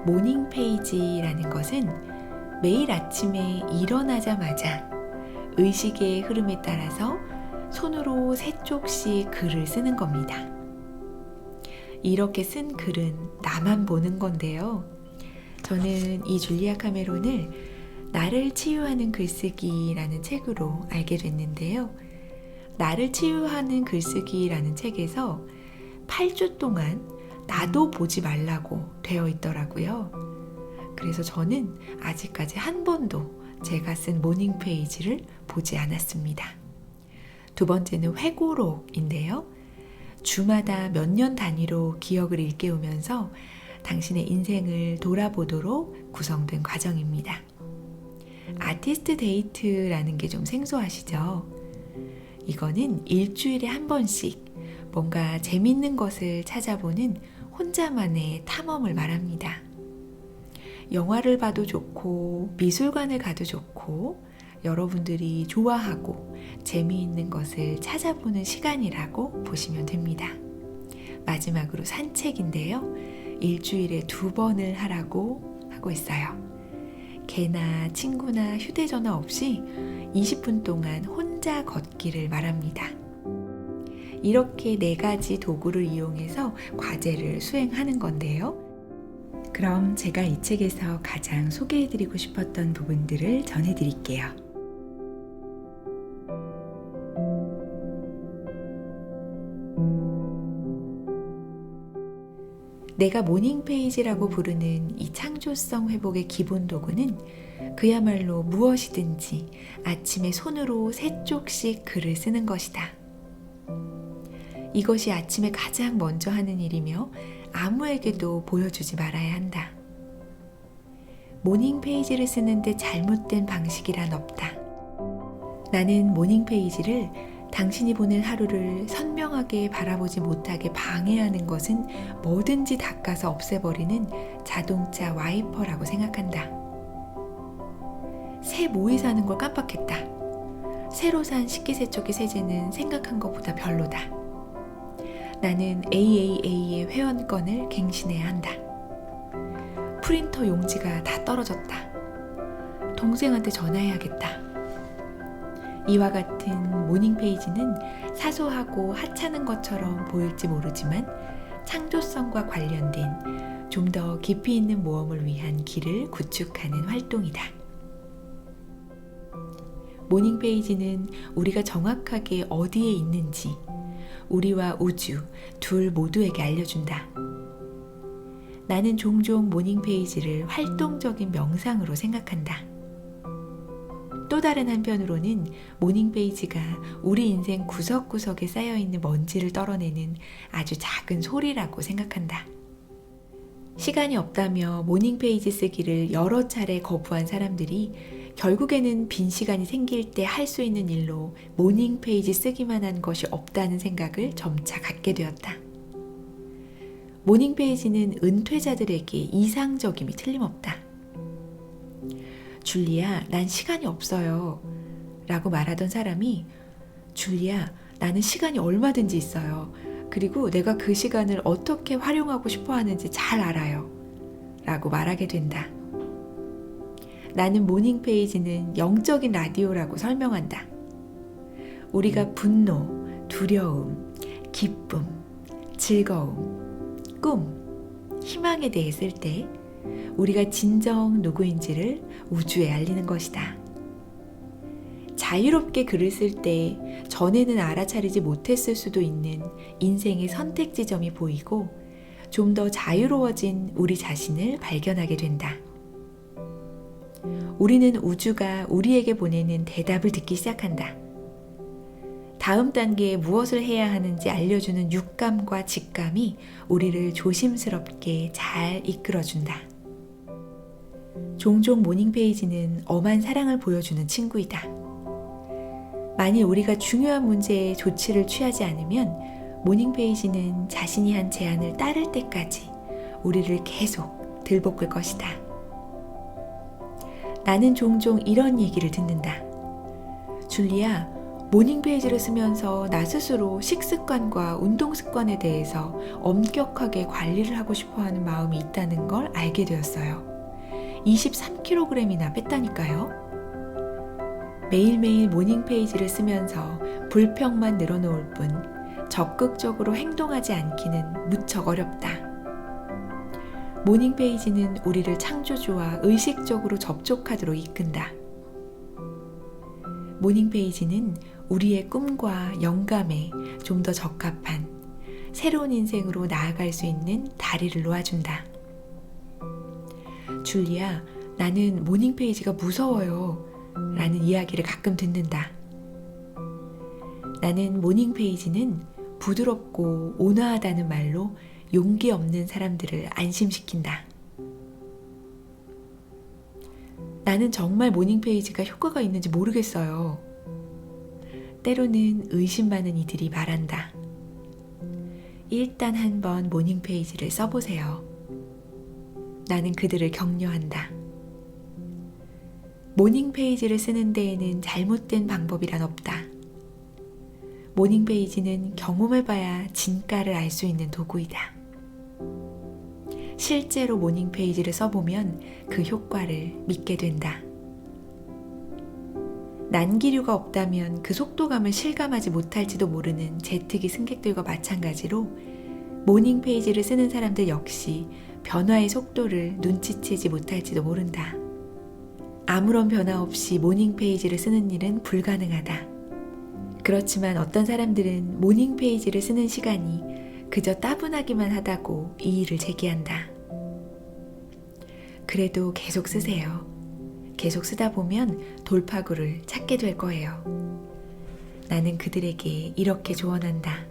모닝 페이지라는 것은 매일 아침에 일어나자마자 의식의 흐름에 따라서 손으로 3쪽씩 글을 쓰는 겁니다. 이렇게 쓴 글은 나만 보는 건데요. 저는 이 줄리아 카메론을 나를 치유하는 글쓰기라는 책으로 알게 됐는데요. 나를 치유하는 글쓰기라는 책에서 8주 동안 나도 보지 말라고 되어 있더라고요. 그래서 저는 아직까지 한 번도 제가 쓴 모닝 페이지를 보지 않았습니다. 두 번째는 회고록인데요. 주마다 몇 년 단위로 기억을 일깨우면서 당신의 인생을 돌아보도록 구성된 과정입니다. 아티스트 데이트라는 게 좀 생소하시죠? 이거는 일주일에 한 번씩 뭔가 재밌는 것을 찾아보는 혼자만의 탐험을 말합니다. 영화를 봐도 좋고 미술관을 가도 좋고 여러분들이 좋아하고 재미있는 것을 찾아보는 시간이라고 보시면 됩니다. 마지막으로 산책인데요. 일주일에 2번을 하라고 하고 있어요. 개나 친구나 휴대전화 없이 20분 동안 혼자 걷기를 말합니다. 이렇게 4가지 도구를 이용해서 과제를 수행하는 건데요. 그럼 제가 이 책에서 가장 소개해드리고 싶었던 부분들을 전해드릴게요. 내가 모닝 페이지라고 부르는 이 창조성 회복의 기본 도구는 그야말로 무엇이든지 아침에 손으로 3쪽씩 글을 쓰는 것이다. 이것이 아침에 가장 먼저 하는 일이며 아무에게도 보여주지 말아야 한다. 모닝 페이지를 쓰는데 잘못된 방식이란 없다. 나는 모닝 페이지를 당신이 보낼 하루를 선명하게 바라보지 못하게 방해하는 것은 뭐든지 닦아서 없애버리는 자동차 와이퍼라고 생각한다. 새 모이 사는 걸 깜빡했다. 새로 산 식기세척기 세제는 생각한 것보다 별로다. 나는 AAA의 회원권을 갱신해야 한다. 프린터 용지가 다 떨어졌다. 동생한테 전화해야겠다. 이와 같은 모닝 페이지는 사소하고 하찮은 것처럼 보일지 모르지만 창조성과 관련된 좀 더 깊이 있는 모험을 위한 길을 구축하는 활동이다. 모닝 페이지는 우리가 정확하게 어디에 있는지 우리와 우주 둘 모두에게 알려준다. 나는 종종 모닝 페이지를 활동적인 명상으로 생각한다. 또 다른 한편으로는 모닝 페이지가 우리 인생 구석구석에 쌓여있는 먼지를 떨어내는 아주 작은 소리라고 생각한다. 시간이 없다며 모닝 페이지 쓰기를 여러 차례 거부한 사람들이 결국에는 빈 시간이 생길 때 할 수 있는 일로 모닝 페이지 쓰기만 한 것이 없다는 생각을 점차 갖게 되었다. 모닝 페이지는 은퇴자들에게 이상적임이 틀림없다. 줄리아, 난 시간이 없어요. 라고 말하던 사람이 줄리아, 나는 시간이 얼마든지 있어요. 그리고 내가 그 시간을 어떻게 활용하고 싶어 하는지 잘 알아요. 라고 말하게 된다. 나는 모닝 페이지는 영적인 라디오라고 설명한다. 우리가 분노, 두려움, 기쁨, 즐거움, 꿈, 희망에 대해 쓸 때 우리가 진정 누구인지를 우주에 알리는 것이다. 자유롭게 글을 쓸 때 전에는 알아차리지 못했을 수도 있는 인생의 선택 지점이 보이고 좀 더 자유로워진 우리 자신을 발견하게 된다. 우리는 우주가 우리에게 보내는 대답을 듣기 시작한다. 다음 단계에 무엇을 해야 하는지 알려주는 육감과 직감이 우리를 조심스럽게 잘 이끌어준다. 종종 모닝 페이지는 엄한 사랑을 보여주는 친구이다. 만일 우리가 중요한 문제에 조치를 취하지 않으면 모닝 페이지는 자신이 한 제안을 따를 때까지 우리를 계속 들볶을 것이다. 나는 종종 이런 얘기를 듣는다. 줄리아, 모닝 페이지를 쓰면서 나 스스로 식습관과 운동 습관에 대해서 엄격하게 관리를 하고 싶어 하는 마음이 있다는 걸 알게 되었어요. 23kg이나 뺐다니까요. 매일매일 모닝 페이지를 쓰면서 불평만 늘어놓을 뿐 적극적으로 행동하지 않기는 무척 어렵다. 모닝 페이지는 우리를 창조주와 의식적으로 접촉하도록 이끈다. 모닝 페이지는 우리의 꿈과 영감에 좀 더 적합한 새로운 인생으로 나아갈 수 있는 다리를 놓아준다. 줄리아, 나는 모닝 페이지가 무서워요 라는 이야기를 가끔 듣는다. 나는 모닝 페이지는 부드럽고 온화하다는 말로 용기 없는 사람들을 안심시킨다. 나는 정말 모닝 페이지가 효과가 있는지 모르겠어요. 때로는 의심 많은 이들이 말한다. 일단 한번 모닝 페이지를 써보세요. 나는 그들을 격려한다. 모닝 페이지를 쓰는 데에는 잘못된 방법이란 없다. 모닝 페이지는 경험해봐야 진가를 알 수 있는 도구이다. 실제로 모닝 페이지를 써보면 그 효과를 믿게 된다. 난기류가 없다면 그 속도감을 실감하지 못할지도 모르는 제트기 승객들과 마찬가지로 모닝 페이지를 쓰는 사람들 역시 변화의 속도를 눈치채지 못할지도 모른다. 아무런 변화 없이 모닝 페이지를 쓰는 일은 불가능하다. 그렇지만 어떤 사람들은 모닝 페이지를 쓰는 시간이 그저 따분하기만 하다고 이의를 제기한다. 그래도 계속 쓰세요. 계속 쓰다 보면 돌파구를 찾게 될 거예요. 나는 그들에게 이렇게 조언한다.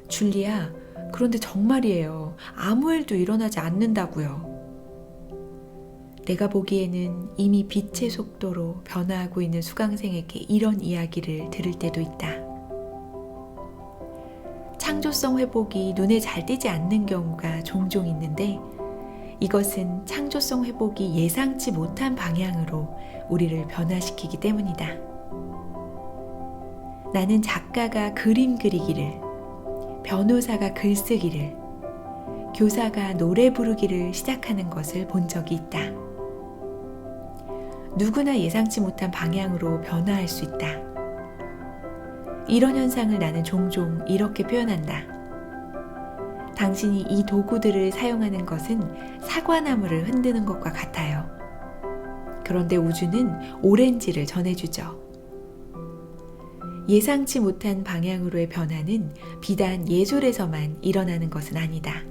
줄리아, 그런데 정말이에요. 아무 일도 일어나지 않는다고요. 내가 보기에는 이미 빛의 속도로 변화하고 있는 수강생에게 이런 이야기를 들을 때도 있다. 창조성 회복이 눈에 잘 띄지 않는 경우가 종종 있는데 이것은 창조성 회복이 예상치 못한 방향으로 우리를 변화시키기 때문이다. 나는 작가가 그림 그리기를, 변호사가 글쓰기를, 교사가 노래 부르기를 시작하는 것을 본 적이 있다. 누구나 예상치 못한 방향으로 변화할 수 있다. 이런 현상을 나는 종종 이렇게 표현한다. 당신이 이 도구들을 사용하는 것은 사과나무를 흔드는 것과 같아요. 그런데 우주는 오렌지를 전해주죠. 예상치 못한 방향으로의 변화는 비단 예술에서만 일어나는 것은 아니다.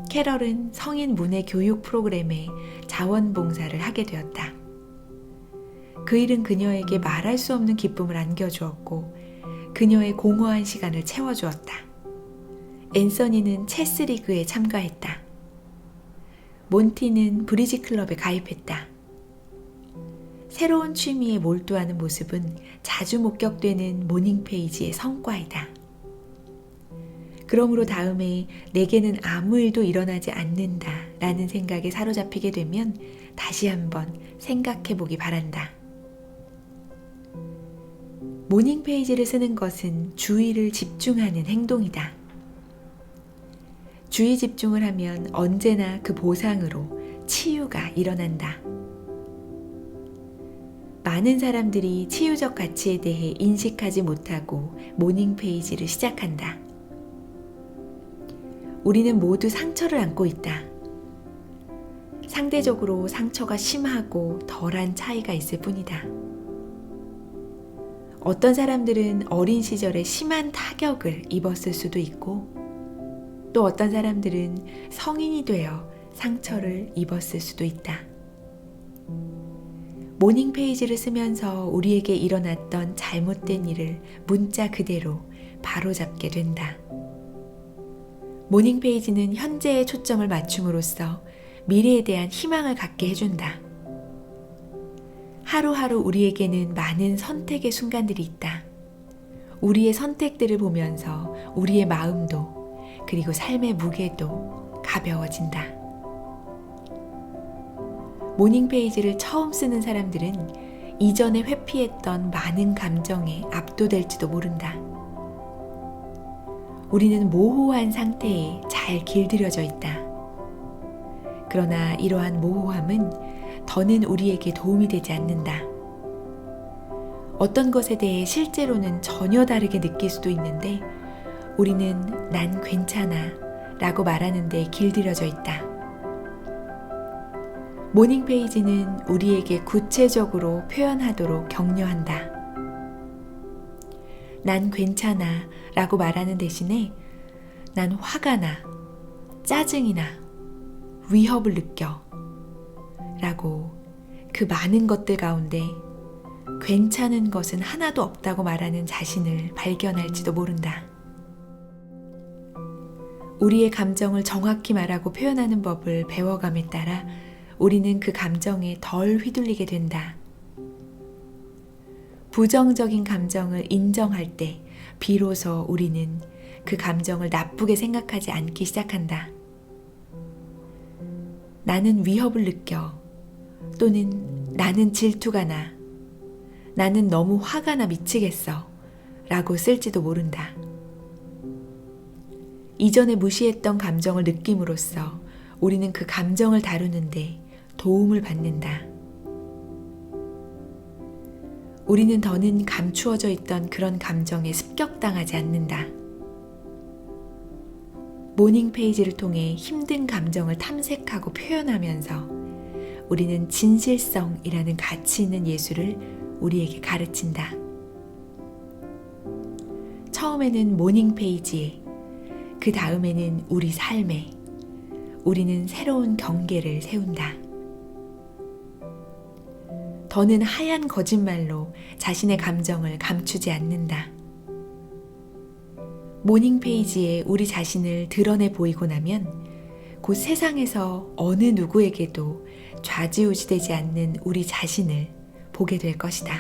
캐럴은 성인 문해 교육 프로그램에 자원봉사를 하게 되었다. 그 일은 그녀에게 말할 수 없는 기쁨을 안겨주었고 그녀의 공허한 시간을 채워주었다. 앤서니는 체스 리그에 참가했다. 몬티는 브리지 클럽에 가입했다. 새로운 취미에 몰두하는 모습은 자주 목격되는 모닝 페이지의 성과이다. 그러므로 다음에 내게는 아무 일도 일어나지 않는다 라는 생각에 사로잡히게 되면 다시 한번 생각해 보기 바란다. 모닝 페이지를 쓰는 것은 주의를 집중하는 행동이다. 주의 집중을 하면 언제나 그 보상으로 치유가 일어난다. 많은 사람들이 치유적 가치에 대해 인식하지 못하고 모닝 페이지를 시작한다. 우리는 모두 상처를 안고 있다. 상대적으로 상처가 심하고 덜한 차이가 있을 뿐이다. 어떤 사람들은 어린 시절에 심한 타격을 입었을 수도 있고 또 어떤 사람들은 성인이 되어 상처를 입었을 수도 있다. 모닝 페이지를 쓰면서 우리에게 일어났던 잘못된 일을 문자 그대로 바로잡게 된다. 모닝 페이지는 현재에 초점을 맞춤으로써 미래에 대한 희망을 갖게 해준다. 하루하루 우리에게는 많은 선택의 순간들이 있다. 우리의 선택들을 보면서 우리의 마음도 그리고 삶의 무게도 가벼워진다. 모닝 페이지를 처음 쓰는 사람들은 이전에 회피했던 많은 감정에 압도될지도 모른다. 우리는 모호한 상태에 잘 길들여져 있다. 그러나 이러한 모호함은 더는 우리에게 도움이 되지 않는다. 어떤 것에 대해 실제로는 전혀 다르게 느낄 수도 있는데 우리는 난 괜찮아 라고 말하는 데 길들여져 있다. 모닝 페이지는 우리에게 구체적으로 표현하도록 격려한다. 난 괜찮아 라고 말하는 대신에 난 화가 나, 짜증이 나, 위협을 느껴 라고 그 많은 것들 가운데 괜찮은 것은 하나도 없다고 말하는 자신을 발견할지도 모른다. 우리의 감정을 정확히 말하고 표현하는 법을 배워감에 따라 우리는 그 감정에 덜 휘둘리게 된다. 부정적인 감정을 인정할 때 비로소 우리는 그 감정을 나쁘게 생각하지 않기 시작한다. 나는 위협을 느껴 또는 나는 질투가 나, 나는 너무 화가 나 미치겠어 라고 쓸지도 모른다. 이전에 무시했던 감정을 느낌으로써 우리는 그 감정을 다루는데 도움을 받는다. 우리는 더는 감추어져 있던 그런 감정에 습격당하지 않는다. 모닝 페이지를 통해 힘든 감정을 탐색하고 표현하면서 우리는 진실성이라는 가치 있는 예술을 우리에게 가르친다. 처음에는 모닝 페이지에, 그 다음에는 우리 삶에 우리는 새로운 경계를 세운다. 더는 하얀 거짓말로 자신의 감정을 감추지 않는다. 모닝 페이지에 우리 자신을 드러내 보이고 나면 곧 세상에서 어느 누구에게도 좌지우지되지 않는 우리 자신을 보게 될 것이다.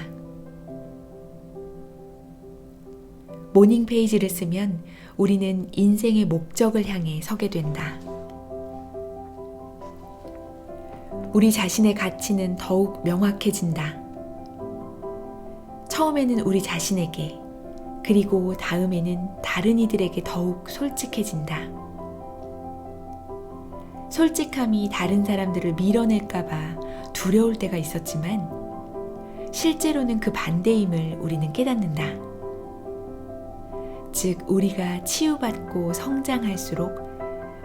모닝 페이지를 쓰면 우리는 인생의 목적을 향해 서게 된다. 우리 자신의 가치는 더욱 명확해진다. 처음에는 우리 자신에게, 그리고 다음에는 다른 이들에게 더욱 솔직해진다. 솔직함이 다른 사람들을 밀어낼까봐 두려울 때가 있었지만 실제로는 그 반대임을 우리는 깨닫는다. 즉, 우리가 치유받고 성장할수록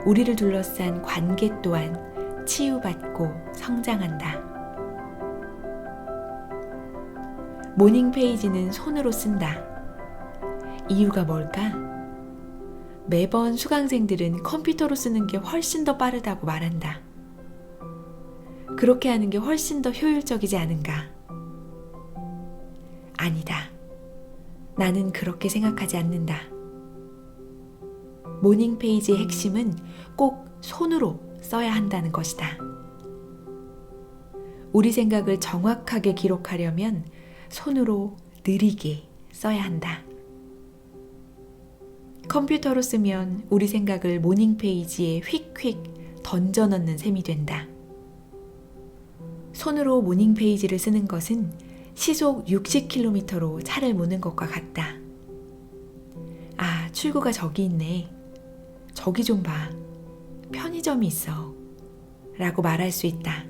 우리를 둘러싼 관계 또한 치유받고 성장한다. 모닝 페이지는 손으로 쓴다. 이유가 뭘까? 매번 수강생들은 컴퓨터로 쓰는 게 훨씬 더 빠르다고 말한다. 그렇게 하는 게 훨씬 더 효율적이지 않은가? 아니다. 나는 그렇게 생각하지 않는다. 모닝 페이지의 핵심은 꼭 손으로 써야 한다는 것이다. 우리 생각을 정확하게 기록하려면 손으로 느리게 써야 한다. 컴퓨터로 쓰면 우리 생각을 모닝 페이지에 휙휙 던져 넣는 셈이 된다. 손으로 모닝 페이지를 쓰는 것은 시속 60km로 차를 모는 것과 같다. 아, 출구가 저기 있네. 저기 좀 봐. 편의점이 있어. 라고 말할 수 있다.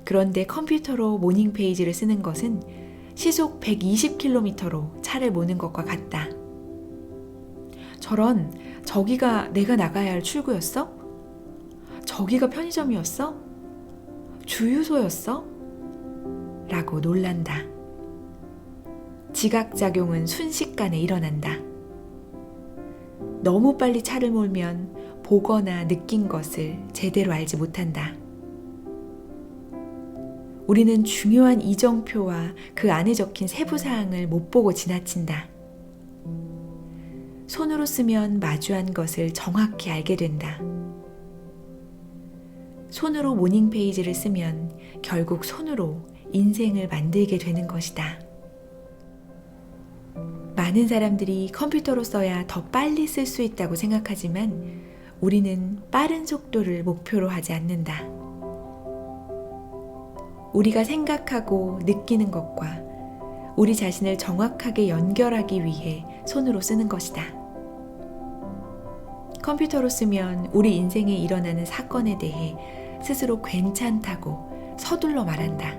그런데 컴퓨터로 모닝 페이지를 쓰는 것은 시속 120km로 차를 모는 것과 같다. 저런, 저기가 내가 나가야 할 출구였어? 저기가 편의점이었어? 주유소였어? 라고 놀란다. 지각작용은 순식간에 일어난다. 너무 빨리 차를 몰면 보거나 느낀 것을 제대로 알지 못한다. 우리는 중요한 이정표와 그 안에 적힌 세부사항을 못 보고 지나친다. 손으로 쓰면 마주한 것을 정확히 알게 된다. 손으로 모닝 페이지를 쓰면 결국 손으로 인생을 만들게 되는 것이다. 많은 사람들이 컴퓨터로 써야 더 빨리 쓸 수 있다고 생각하지만 우리는 빠른 속도를 목표로 하지 않는다. 우리가 생각하고 느끼는 것과 우리 자신을 정확하게 연결하기 위해 손으로 쓰는 것이다. 컴퓨터로 쓰면 우리 인생에 일어나는 사건에 대해 스스로 괜찮다고 서둘러 말한다.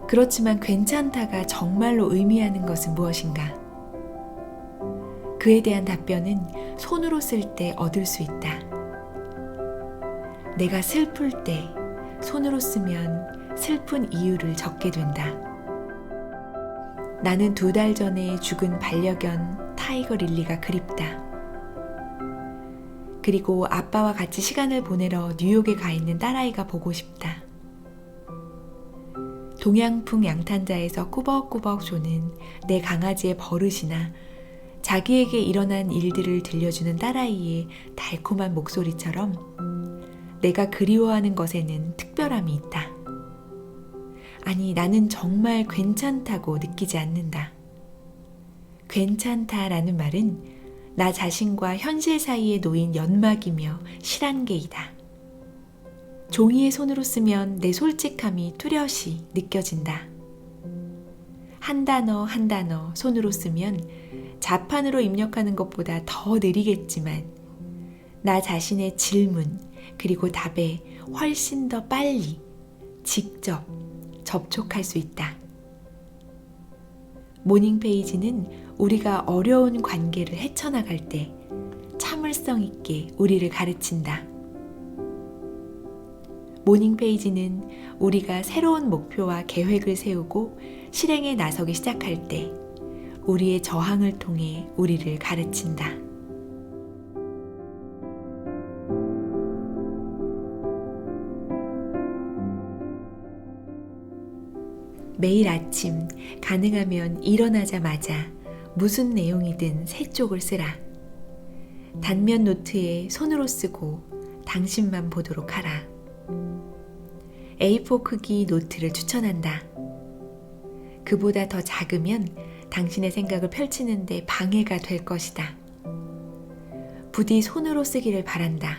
그렇지만 괜찮다가 정말로 의미하는 것은 무엇인가? 그에 대한 답변은 손으로 쓸 때 얻을 수 있다. 내가 슬플 때 손으로 쓰면 슬픈 이유를 적게 된다. 나는 2달 전에 죽은 반려견 타이거 릴리가 그립다. 그리고 아빠와 같이 시간을 보내러 뉴욕에 가 있는 딸아이가 보고 싶다. 동양풍 양탄자에서 꾸벅꾸벅 조는 내 강아지의 버릇이나 자기에게 일어난 일들을 들려주는 딸아이의 달콤한 목소리처럼 내가 그리워하는 것에는 특별함이 있다. 아니, 나는 정말 괜찮다고 느끼지 않는다. 괜찮다라는 말은 나 자신과 현실 사이에 놓인 연막이며 실한계이다. 종이에 손으로 쓰면 내 솔직함이 뚜렷이 느껴진다. 한 단어 한 단어 손으로 쓰면 자판으로 입력하는 것보다 더 느리겠지만 나 자신의 질문 그리고 답에 훨씬 더 빨리 직접 접촉할 수 있다. 모닝 페이지는 우리가 어려운 관계를 헤쳐나갈 때 참을성 있게 우리를 가르친다. 모닝 페이지는 우리가 새로운 목표와 계획을 세우고 실행에 나서기 시작할 때 우리의 저항을 통해 우리를 가르친다. 매일 아침 가능하면 일어나자마자 무슨 내용이든 3쪽을 쓰라. 단면 노트에 손으로 쓰고 당신만 보도록 하라. A4 크기 노트를 추천한다. 그보다 더 작으면 당신의 생각을 펼치는데 방해가 될 것이다. 부디 손으로 쓰기를 바란다.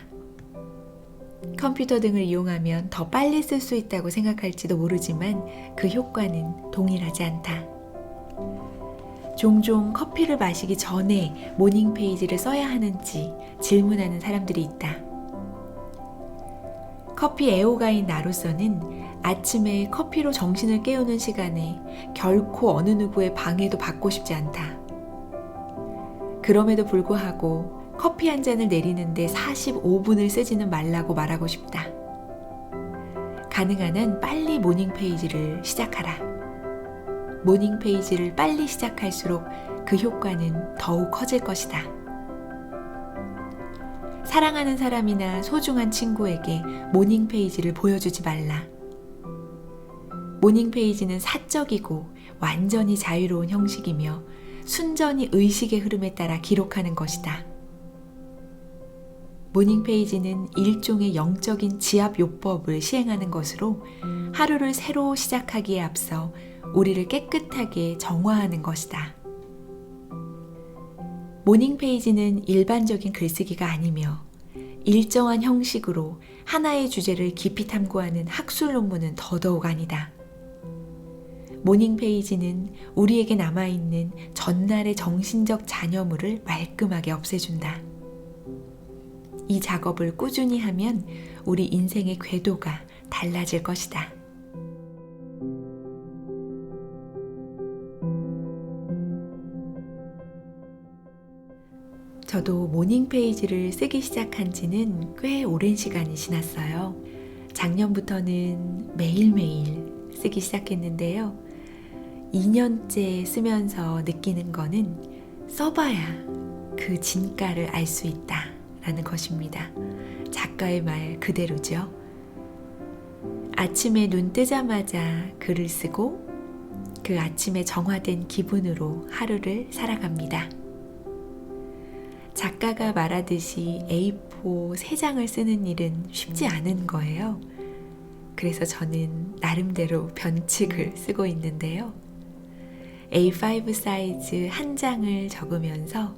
컴퓨터 등을 이용하면 더 빨리 쓸 수 있다고 생각할지도 모르지만 그 효과는 동일하지 않다. 종종 커피를 마시기 전에 모닝 페이지를 써야 하는지 질문하는 사람들이 있다. 커피 애호가인 나로서는 아침에 커피로 정신을 깨우는 시간에 결코 어느 누구의 방해도 받고 싶지 않다. 그럼에도 불구하고 커피 한 잔을 내리는데 45분을 쓰지는 말라고 말하고 싶다. 가능한 한 빨리 모닝 페이지를 시작하라. 모닝 페이지를 빨리 시작할수록 그 효과는 더욱 커질 것이다. 사랑하는 사람이나 소중한 친구에게 모닝 페이지를 보여주지 말라. 모닝 페이지는 사적이고 완전히 자유로운 형식이며 순전히 의식의 흐름에 따라 기록하는 것이다. 모닝 페이지는 일종의 영적인 지압요법을 시행하는 것으로 하루를 새로 시작하기에 앞서 우리를 깨끗하게 정화하는 것이다. 모닝 페이지는 일반적인 글쓰기가 아니며 일정한 형식으로 하나의 주제를 깊이 탐구하는 학술 논문은 더더욱 아니다. 모닝 페이지는 우리에게 남아있는 전날의 정신적 잔여물을 말끔하게 없애준다. 이 작업을 꾸준히 하면 우리 인생의 궤도가 달라질 것이다. 저도 모닝 페이지를 쓰기 시작한 지는 꽤 오랜 시간이 지났어요. 작년부터는 매일매일 쓰기 시작했는데요. 2년째 쓰면서 느끼는 거는 써봐야 그 진가를 알 수 있다 라는 것입니다. 작가의 말 그대로죠. 아침에 눈 뜨자마자 글을 쓰고 그 아침에 정화된 기분으로 하루를 살아갑니다. 작가가 말하듯이 A4 3장을 쓰는 일은 쉽지 않은 거예요. 그래서 저는 나름대로 변칙을 쓰고 있는데요. A5 사이즈 한 장을 적으면서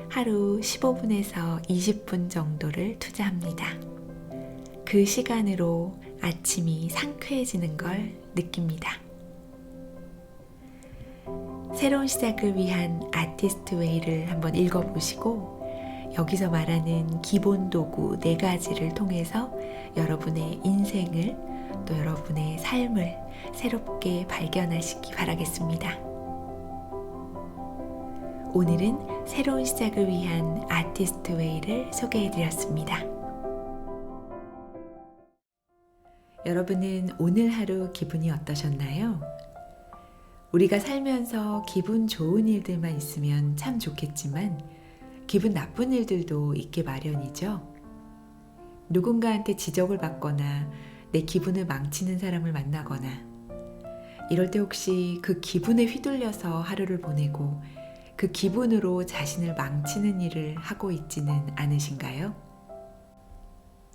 하루 15분에서 20분 정도를 투자합니다. 그 시간으로 아침이 상쾌해지는 걸 느낍니다. 새로운 시작을 위한 아티스트 웨이를 한번 읽어보시고 여기서 말하는 기본 도구 4가지를 통해서 여러분의 인생을 또 여러분의 삶을 새롭게 발견하시기 바라겠습니다. 오늘은 새로운 시작을 위한 아티스트 웨이를 소개해드렸습니다. 여러분은 오늘 하루 기분이 어떠셨나요? 우리가 살면서 기분 좋은 일들만 있으면 참 좋겠지만 기분 나쁜 일들도 있게 마련이죠. 누군가한테 지적을 받거나 내 기분을 망치는 사람을 만나거나 이럴 때 혹시 그 기분에 휘둘려서 하루를 보내고 그 기분으로 자신을 망치는 일을 하고 있지는 않으신가요?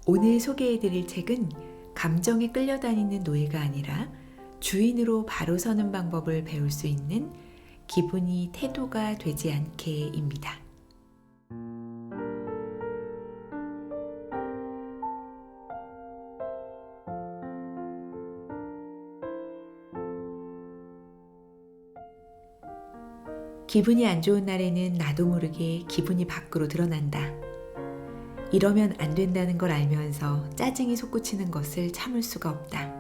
오늘 소개해드릴 책은 감정에 끌려다니는 노예가 아니라 주인으로 바로 서는 방법을 배울 수 있는 기분이 태도가 되지 않게입니다. 기분이 안 좋은 날에는 나도 모르게 기분이 밖으로 드러난다. 이러면 안 된다는 걸 알면서 짜증이 솟구치는 것을 참을 수가 없다.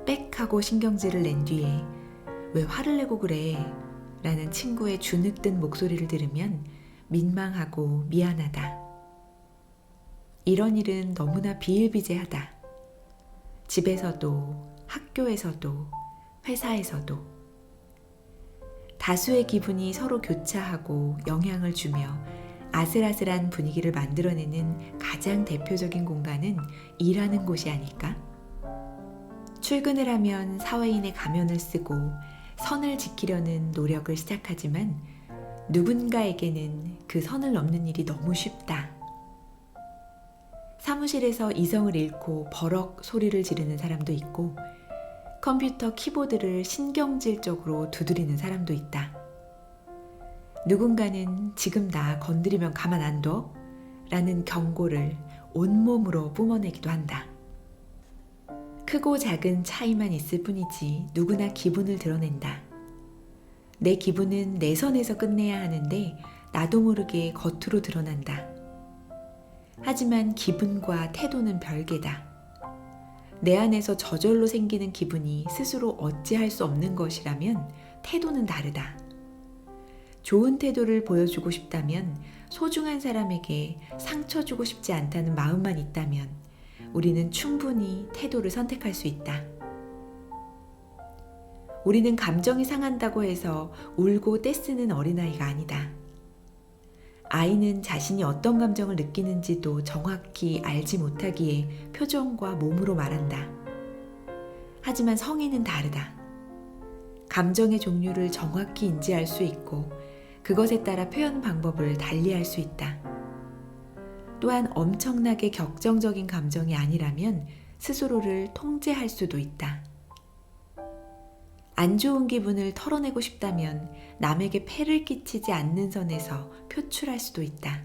빽 하고 신경질을 낸 뒤에 왜 화를 내고 그래? 라는 친구의 주눅든 목소리를 들으면 민망하고 미안하다. 이런 일은 너무나 비일비재하다. 집에서도, 학교에서도, 회사에서도. 다수의 기분이 서로 교차하고 영향을 주며 아슬아슬한 분위기를 만들어내는 가장 대표적인 공간은 일하는 곳이 아닐까? 출근을 하면 사회인의 가면을 쓰고 선을 지키려는 노력을 시작하지만 누군가에게는 그 선을 넘는 일이 너무 쉽다. 사무실에서 이성을 잃고 버럭 소리를 지르는 사람도 있고 컴퓨터 키보드를 신경질적으로 두드리는 사람도 있다. 누군가는 지금 나 건드리면 가만 안 둬? 라는 경고를 온몸으로 뿜어내기도 한다. 크고 작은 차이만 있을 뿐이지 누구나 기분을 드러낸다. 내 기분은 내 선에서 끝내야 하는데 나도 모르게 겉으로 드러난다. 하지만 기분과 태도는 별개다. 내 안에서 저절로 생기는 기분이 스스로 어찌할 수 없는 것이라면 태도는 다르다. 좋은 태도를 보여주고 싶다면, 소중한 사람에게 상처 주고 싶지 않다는 마음만 있다면 우리는 충분히 태도를 선택할 수 있다. 우리는 감정이 상한다고 해서 울고 떼쓰는 어린아이가 아니다. 아이는 자신이 어떤 감정을 느끼는지도 정확히 알지 못하기에 표정과 몸으로 말한다. 하지만 성인은 다르다. 감정의 종류를 정확히 인지할 수 있고 그것에 따라 표현 방법을 달리할 수 있다. 또한 엄청나게 격정적인 감정이 아니라면 스스로를 통제할 수도 있다. 안 좋은 기분을 털어내고 싶다면 남에게 폐를 끼치지 않는 선에서 표출할 수도 있다.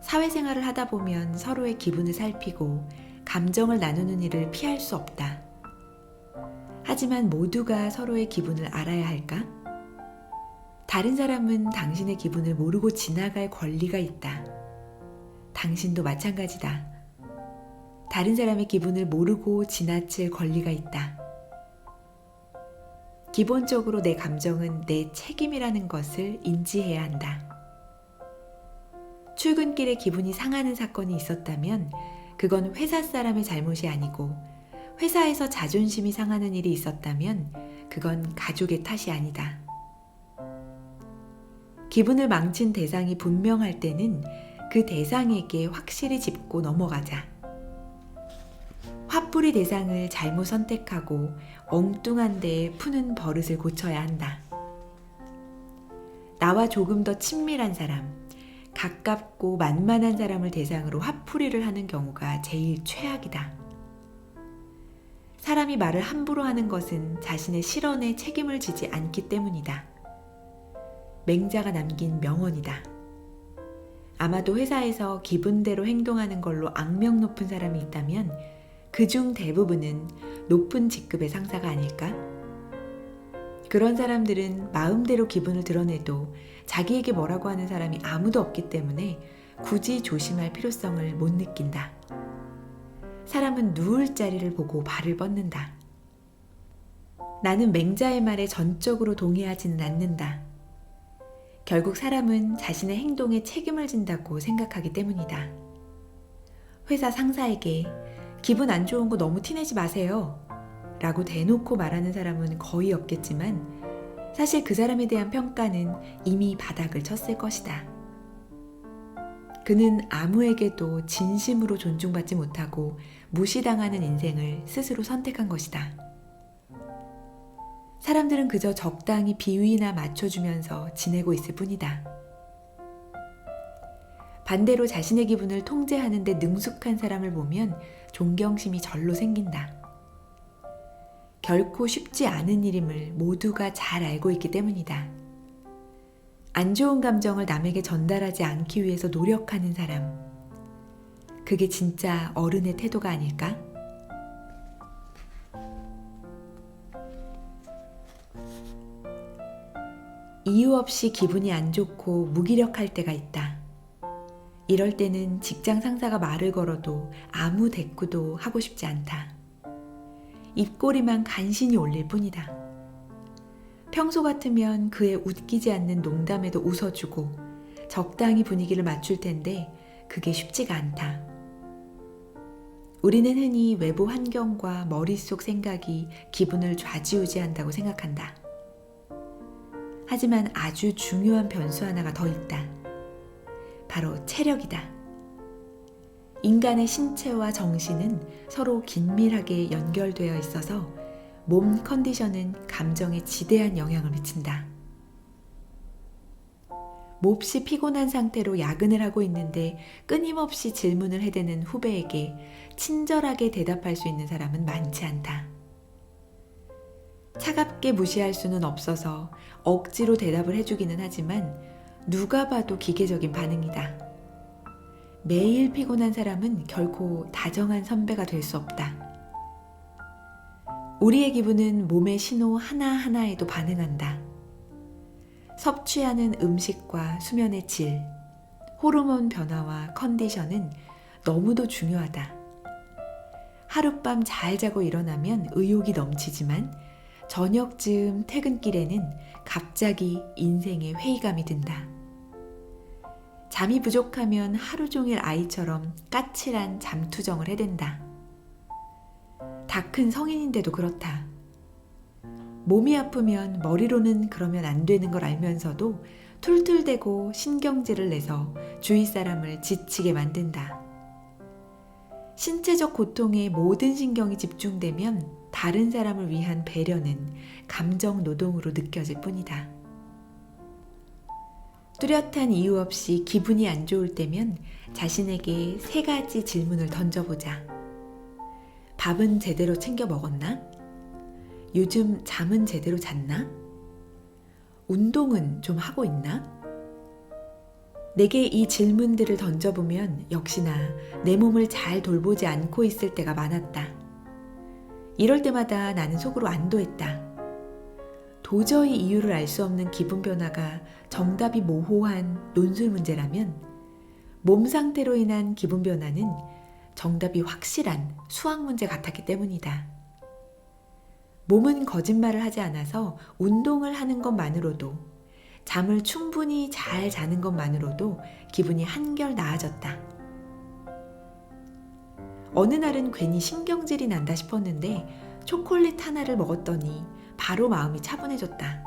사회생활을 하다 보면 서로의 기분을 살피고 감정을 나누는 일을 피할 수 없다. 하지만 모두가 서로의 기분을 알아야 할까? 다른 사람은 당신의 기분을 모르고 지나갈 권리가 있다. 당신도 마찬가지다. 다른 사람의 기분을 모르고 지나칠 권리가 있다. 기본적으로 내 감정은 내 책임이라는 것을 인지해야 한다. 출근길에 기분이 상하는 사건이 있었다면 그건 회사 사람의 잘못이 아니고 회사에서 자존심이 상하는 일이 있었다면 그건 가족의 탓이 아니다. 기분을 망친 대상이 분명할 때는 그 대상에게 확실히 짚고 넘어가자. 화풀이 대상을 잘못 선택하고 엉뚱한 데에 푸는 버릇을 고쳐야 한다. 나와 조금 더 친밀한 사람, 가깝고 만만한 사람을 대상으로 화풀이를 하는 경우가 제일 최악이다. 사람이 말을 함부로 하는 것은 자신의 실언에 책임을 지지 않기 때문이다. 맹자가 남긴 명언이다. 아마도 회사에서 기분대로 행동하는 걸로 악명 높은 사람이 있다면 그중 대부분은 높은 직급의 상사가 아닐까? 그런 사람들은 마음대로 기분을 드러내도 자기에게 뭐라고 하는 사람이 아무도 없기 때문에 굳이 조심할 필요성을 못 느낀다. 사람은 누울 자리를 보고 발을 뻗는다. 나는 맹자의 말에 전적으로 동의하지는 않는다. 결국 사람은 자신의 행동에 책임을 진다고 생각하기 때문이다. 회사 상사에게 기분 안 좋은 거 너무 티내지 마세요 라고 대놓고 말하는 사람은 거의 없겠지만 사실 그 사람에 대한 평가는 이미 바닥을 쳤을 것이다. 그는 아무에게도 진심으로 존중받지 못하고 무시당하는 인생을 스스로 선택한 것이다. 사람들은 그저 적당히 비위나 맞춰주면서 지내고 있을 뿐이다. 반대로 자신의 기분을 통제하는 데 능숙한 사람을 보면 존경심이 절로 생긴다. 결코 쉽지 않은 일임을 모두가 잘 알고 있기 때문이다. 안 좋은 감정을 남에게 전달하지 않기 위해서 노력하는 사람. 그게 진짜 어른의 태도가 아닐까? 이유 없이 기분이 안 좋고 무기력할 때가 있다. 이럴 때는 직장 상사가 말을 걸어도 아무 대꾸도 하고 싶지 않다. 입꼬리만 간신히 올릴 뿐이다. 평소 같으면 그의 웃기지 않는 농담에도 웃어주고 적당히 분위기를 맞출 텐데 그게 쉽지가 않다. 우리는 흔히 외부 환경과 머릿속 생각이 기분을 좌지우지한다고 생각한다. 하지만 아주 중요한 변수 하나가 더 있다. 바로 체력이다. 인간의 신체와 정신은 서로 긴밀하게 연결되어 있어서 몸 컨디션은 감정에 지대한 영향을 미친다. 몹시 피곤한 상태로 야근을 하고 있는데 끊임없이 질문을 해대는 후배에게 친절하게 대답할 수 있는 사람은 많지 않다. 차갑게 무시할 수는 없어서 억지로 대답을 해주기는 하지만 누가 봐도 기계적인 반응이다. 매일 피곤한 사람은 결코 다정한 선배가 될 수 없다. 우리의 기분은 몸의 신호 하나하나에도 반응한다. 섭취하는 음식과 수면의 질, 호르몬 변화와 컨디션은 너무도 중요하다. 하룻밤 잘 자고 일어나면 의욕이 넘치지만 저녁쯤 퇴근길에는 갑자기 인생에 회의감이 든다. 잠이 부족하면 하루 종일 아이처럼 까칠한 잠투정을 해댄다. 다 큰 성인인데도 그렇다. 몸이 아프면 머리로는 그러면 안 되는 걸 알면서도 툴툴대고 신경질을 내서 주위 사람을 지치게 만든다. 신체적 고통에 모든 신경이 집중되면 다른 사람을 위한 배려는 감정 노동으로 느껴질 뿐이다. 뚜렷한 이유 없이 기분이 안 좋을 때면 자신에게 3가지 질문을 던져보자. 밥은 제대로 챙겨 먹었나? 요즘 잠은 제대로 잤나? 운동은 좀 하고 있나? 내게 이 질문들을 던져보면 역시나 내 몸을 잘 돌보지 않고 있을 때가 많았다. 이럴 때마다 나는 속으로 안도했다. 도저히 이유를 알 수 없는 기분 변화가 정답이 모호한 논술 문제라면 몸 상태로 인한 기분 변화는 정답이 확실한 수학 문제 같았기 때문이다. 몸은 거짓말을 하지 않아서 운동을 하는 것만으로도, 잠을 충분히 잘 자는 것만으로도 기분이 한결 나아졌다. 어느 날은 괜히 신경질이 난다 싶었는데 초콜릿 하나를 먹었더니 바로 마음이 차분해졌다.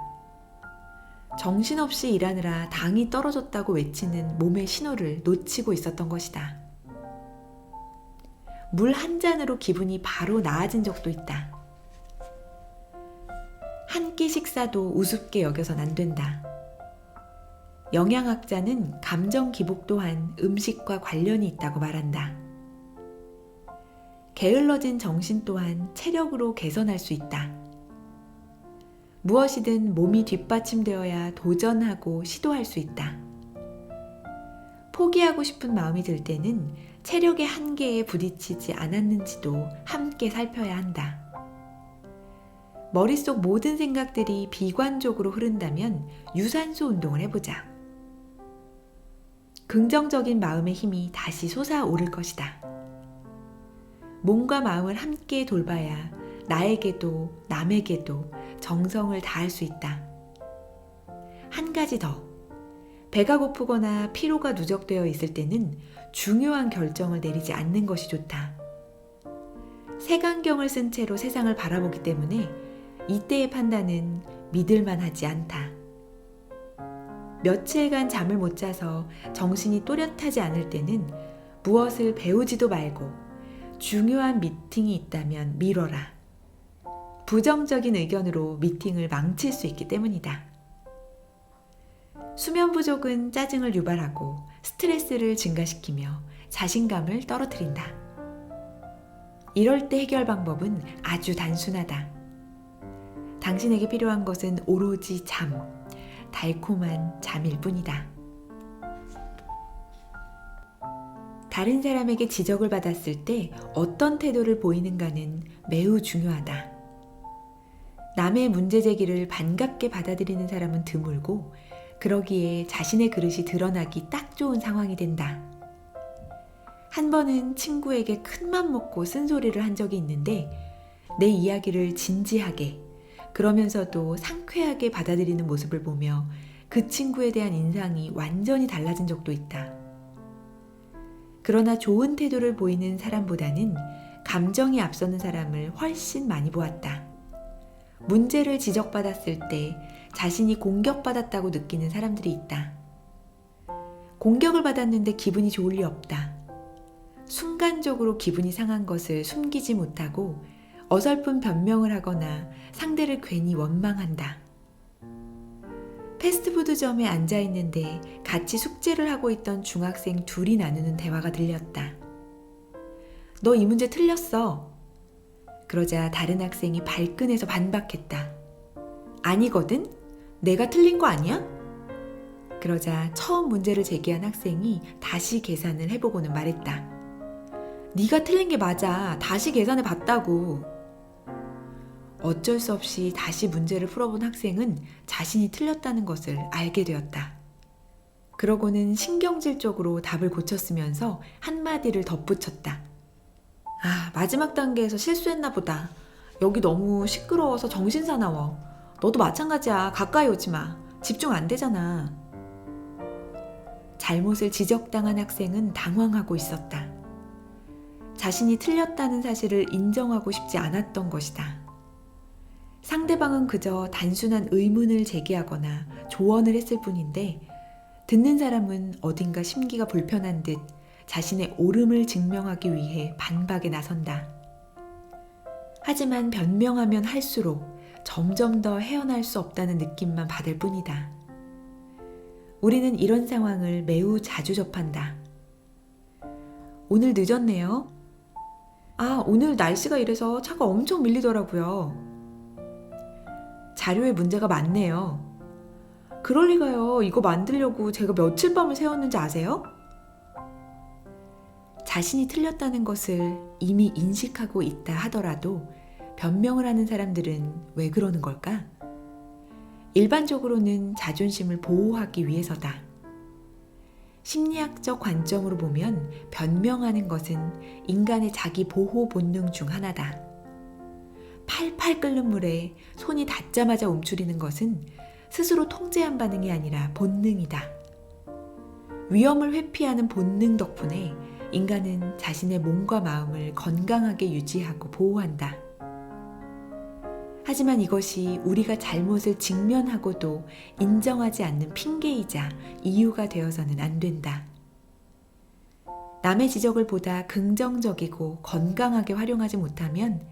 정신없이 일하느라 당이 떨어졌다고 외치는 몸의 신호를 놓치고 있었던 것이다. 물 한 잔으로 기분이 바로 나아진 적도 있다. 한 끼 식사도 우습게 여겨선 안 된다. 영양학자는 감정 기복 또한 음식과 관련이 있다고 말한다. 게을러진 정신 또한 체력으로 개선할 수 있다. 무엇이든 몸이 뒷받침되어야 도전하고 시도할 수 있다. 포기하고 싶은 마음이 들 때는 체력의 한계에 부딪히지 않았는지도 함께 살펴야 한다. 머릿속 모든 생각들이 비관적으로 흐른다면 유산소 운동을 해보자. 긍정적인 마음의 힘이 다시 솟아오를 것이다. 몸과 마음을 함께 돌봐야 나에게도 남에게도 정성을 다할 수 있다. 한 가지 더. 배가 고프거나 피로가 누적되어 있을 때는 중요한 결정을 내리지 않는 것이 좋다. 색안경을 쓴 채로 세상을 바라보기 때문에 이때의 판단은 믿을만하지 않다. 며칠간 잠을 못 자서 정신이 또렷하지 않을 때는 무엇을 배우지도 말고 중요한 미팅이 있다면 미뤄라. 부정적인 의견으로 미팅을 망칠 수 있기 때문이다. 수면 부족은 짜증을 유발하고 스트레스를 증가시키며 자신감을 떨어뜨린다. 이럴 때 해결 방법은 아주 단순하다. 당신에게 필요한 것은 오로지 잠, 달콤한 잠일 뿐이다. 다른 사람에게 지적을 받았을 때 어떤 태도를 보이는가는 매우 중요하다. 남의 문제 제기를 반갑게 받아들이는 사람은 드물고 그러기에 자신의 그릇이 드러나기 딱 좋은 상황이 된다. 한 번은 친구에게 큰맘 먹고 쓴소리를 한 적이 있는데 내 이야기를 진지하게 그러면서도 상쾌하게 받아들이는 모습을 보며 그 친구에 대한 인상이 완전히 달라진 적도 있다. 그러나 좋은 태도를 보이는 사람보다는 감정이 앞서는 사람을 훨씬 많이 보았다. 문제를 지적받았을 때 자신이 공격받았다고 느끼는 사람들이 있다. 공격을 받았는데 기분이 좋을 리 없다. 순간적으로 기분이 상한 것을 숨기지 못하고 어설픈 변명을 하거나 상대를 괜히 원망한다. 패스트푸드점에 앉아 있는데 같이 숙제를 하고 있던 중학생 둘이 나누는 대화가 들렸다. 너 이 문제 틀렸어. 그러자 다른 학생이 발끈해서 반박했다. 아니거든? 내가 틀린 거 아니야? 그러자 처음 문제를 제기한 학생이 다시 계산을 해보고는 말했다. 네가 틀린 게 맞아. 다시 계산해 봤다고. 어쩔 수 없이 다시 문제를 풀어본 학생은 자신이 틀렸다는 것을 알게 되었다. 그러고는 신경질적으로 답을 고쳤으면서 한마디를 덧붙였다. 아, 마지막 단계에서 실수했나 보다. 여기 너무 시끄러워서 정신사나워. 너도 마찬가지야. 가까이 오지 마. 집중 안 되잖아. 잘못을 지적당한 학생은 당황하고 있었다. 자신이 틀렸다는 사실을 인정하고 싶지 않았던 것이다. 상대방은 그저 단순한 의문을 제기하거나 조언을 했을 뿐인데 듣는 사람은 어딘가 심기가 불편한 듯 자신의 옳음을 증명하기 위해 반박에 나선다. 하지만 변명하면 할수록 점점 더 헤어날 수 없다는 느낌만 받을 뿐이다. 우리는 이런 상황을 매우 자주 접한다. 오늘 늦었네요. 아, 오늘 날씨가 이래서 차가 엄청 밀리더라고요. 자료에 문제가 많네요. 그럴 리가요. 이거 만들려고 제가 며칠 밤을 새웠는지 아세요? 자신이 틀렸다는 것을 이미 인식하고 있다 하더라도 변명을 하는 사람들은 왜 그러는 걸까? 일반적으로는 자존심을 보호하기 위해서다. 심리학적 관점으로 보면 변명하는 것은 인간의 자기 보호 본능 중 하나다. 팔팔 끓는 물에 손이 닿자마자 움츠리는 것은 스스로 통제한 반응이 아니라 본능이다. 위험을 회피하는 본능 덕분에 인간은 자신의 몸과 마음을 건강하게 유지하고 보호한다. 하지만 이것이 우리가 잘못을 직면하고도 인정하지 않는 핑계이자 이유가 되어서는 안 된다. 남의 지적을 보다 긍정적이고 건강하게 활용하지 못하면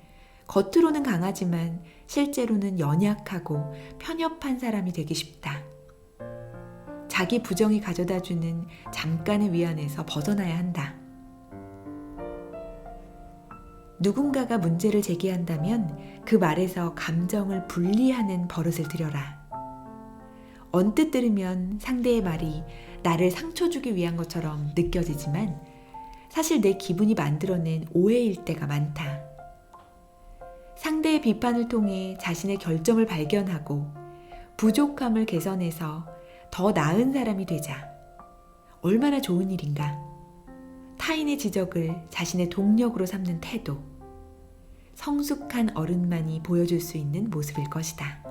겉으로는 강하지만 실제로는 연약하고 편협한 사람이 되기 쉽다. 자기 부정이 가져다주는 잠깐의 위안에서 벗어나야 한다. 누군가가 문제를 제기한다면 그 말에서 감정을 분리하는 버릇을 들여라. 언뜻 들으면 상대의 말이 나를 상처 주기 위한 것처럼 느껴지지만 사실 내 기분이 만들어낸 오해일 때가 많다. 상대의 비판을 통해 자신의 결점을 발견하고 부족함을 개선해서 더 나은 사람이 되자. 얼마나 좋은 일인가. 타인의 지적을 자신의 동력으로 삼는 태도. 성숙한 어른만이 보여줄 수 있는 모습일 것이다.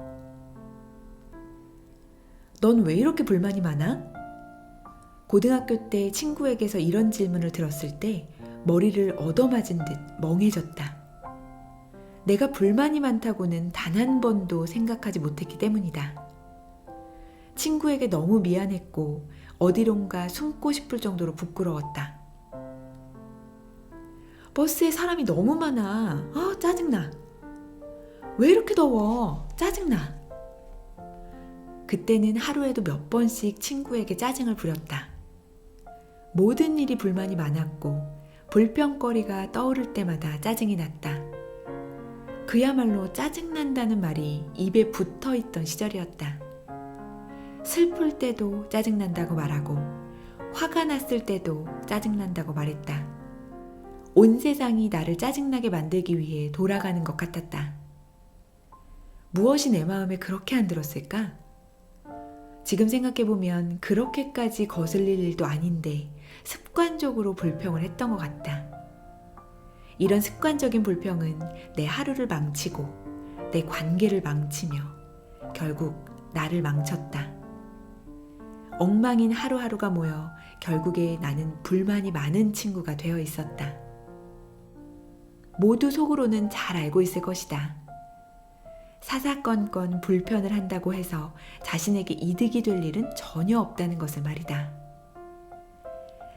넌 왜 이렇게 불만이 많아? 고등학교 때 친구에게서 이런 질문을 들었을 때 머리를 얻어맞은 듯 멍해졌다. 내가 불만이 많다고는 단 한 번도 생각하지 못했기 때문이다. 친구에게 너무 미안했고 어디론가 숨고 싶을 정도로 부끄러웠다. 버스에 사람이 너무 많아. 짜증나. 왜 이렇게 더워? 짜증나. 그때는 하루에도 몇 번씩 친구에게 짜증을 부렸다. 모든 일이 불만이 많았고 불평거리가 떠오를 때마다 짜증이 났다. 그야말로 짜증난다는 말이 입에 붙어있던 시절이었다. 슬플 때도 짜증난다고 말하고 화가 났을 때도 짜증난다고 말했다. 온 세상이 나를 짜증나게 만들기 위해 돌아가는 것 같았다. 무엇이 내 마음에 그렇게 안 들었을까? 지금 생각해보면 그렇게까지 거슬릴 일도 아닌데 습관적으로 불평을 했던 것 같다. 이런 습관적인 불평은 내 하루를 망치고 내 관계를 망치며 결국 나를 망쳤다. 엉망인 하루하루가 모여 결국에 나는 불만이 많은 친구가 되어 있었다. 모두 속으로는 잘 알고 있을 것이다. 사사건건 불편을 한다고 해서 자신에게 이득이 될 일은 전혀 없다는 것을 말이다.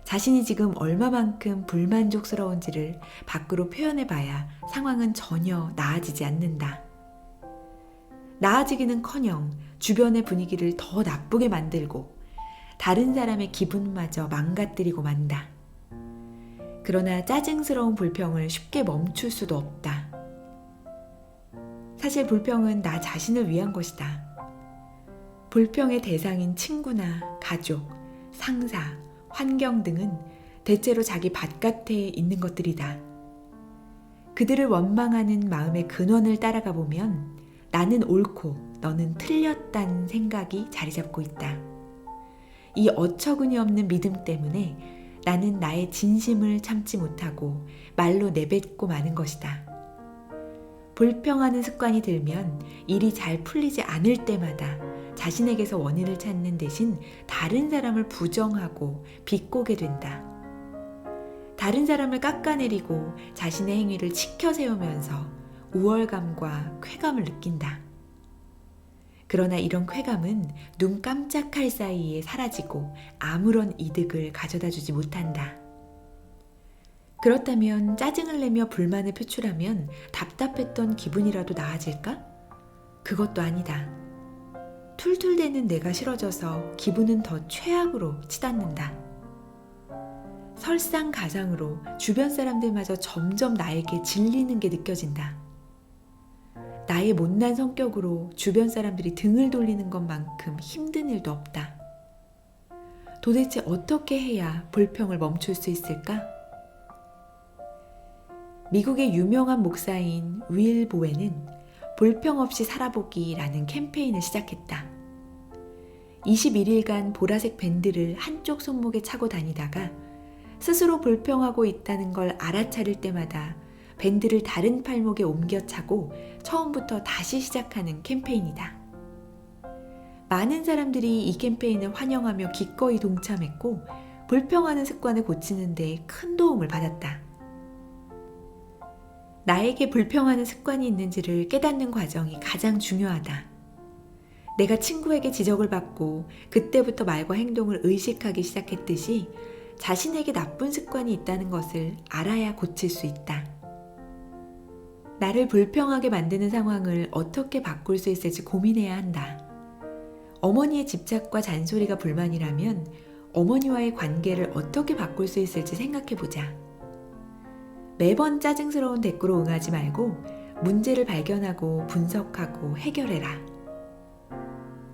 자신이 지금 얼마만큼 불만족스러운지를 밖으로 표현해봐야 상황은 전혀 나아지지 않는다. 나아지기는커녕 주변의 분위기를 더 나쁘게 만들고 다른 사람의 기분마저 망가뜨리고 만다. 그러나 짜증스러운 불평을 쉽게 멈출 수도 없다. 사실 불평은 나 자신을 위한 것이다. 불평의 대상인 친구나 가족, 상사, 환경 등은 대체로 자기 바깥에 있는 것들이다. 그들을 원망하는 마음의 근원을 따라가 보면 나는 옳고 너는 틀렸다는 생각이 자리 잡고 있다. 이 어처구니 없는 믿음 때문에 나는 나의 진심을 참지 못하고 말로 내뱉고 마는 것이다. 불평하는 습관이 들면 일이 잘 풀리지 않을 때마다 자신에게서 원인을 찾는 대신 다른 사람을 부정하고 비꼬게 된다. 다른 사람을 깎아내리고 자신의 행위를 치켜 세우면서 우월감과 쾌감을 느낀다. 그러나 이런 쾌감은 눈 깜짝할 사이에 사라지고 아무런 이득을 가져다 주지 못한다. 그렇다면 짜증을 내며 불만을 표출하면 답답했던 기분이라도 나아질까? 그것도 아니다. 툴툴대는 내가 싫어져서 기분은 더 최악으로 치닫는다. 설상가상으로 주변 사람들마저 점점 나에게 질리는 게 느껴진다. 나의 못난 성격으로 주변 사람들이 등을 돌리는 것만큼 힘든 일도 없다. 도대체 어떻게 해야 불평을 멈출 수 있을까? 미국의 유명한 목사인 윌 보웬은 불평 없이 살아보기라는 캠페인을 시작했다. 21일간 보라색 밴드를 한쪽 손목에 차고 다니다가 스스로 불평하고 있다는 걸 알아차릴 때마다 밴드를 다른 팔목에 옮겨 차고 처음부터 다시 시작하는 캠페인이다. 많은 사람들이 이 캠페인을 환영하며 기꺼이 동참했고 불평하는 습관을 고치는 데 큰 도움을 받았다. 나에게 불평하는 습관이 있는지를 깨닫는 과정이 가장 중요하다. 내가 친구에게 지적을 받고 그때부터 말과 행동을 의식하기 시작했듯이 자신에게 나쁜 습관이 있다는 것을 알아야 고칠 수 있다. 나를 불평하게 만드는 상황을 어떻게 바꿀 수 있을지 고민해야 한다. 어머니의 집착과 잔소리가 불만이라면 어머니와의 관계를 어떻게 바꿀 수 있을지 생각해보자. 매번 짜증스러운 대꾸로 응하지 말고 문제를 발견하고 분석하고 해결해라.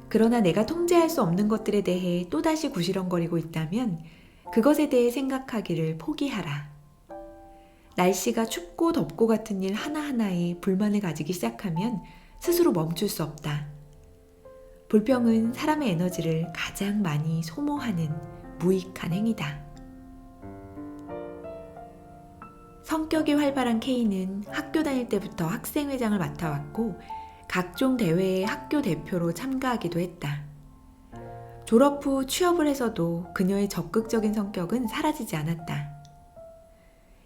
그러나 내가 통제할 수 없는 것들에 대해 또다시 구시렁거리고 있다면 그것에 대해 생각하기를 포기하라. 날씨가 춥고 덥고 같은 일 하나하나에 불만을 가지기 시작하면 스스로 멈출 수 없다. 불평은 사람의 에너지를 가장 많이 소모하는 무익한 행위다. 성격이 활발한 K는 학교 다닐 때부터 학생회장을 맡아왔고 각종 대회에 학교 대표로 참가하기도 했다. 졸업 후 취업을 해서도 그녀의 적극적인 성격은 사라지지 않았다.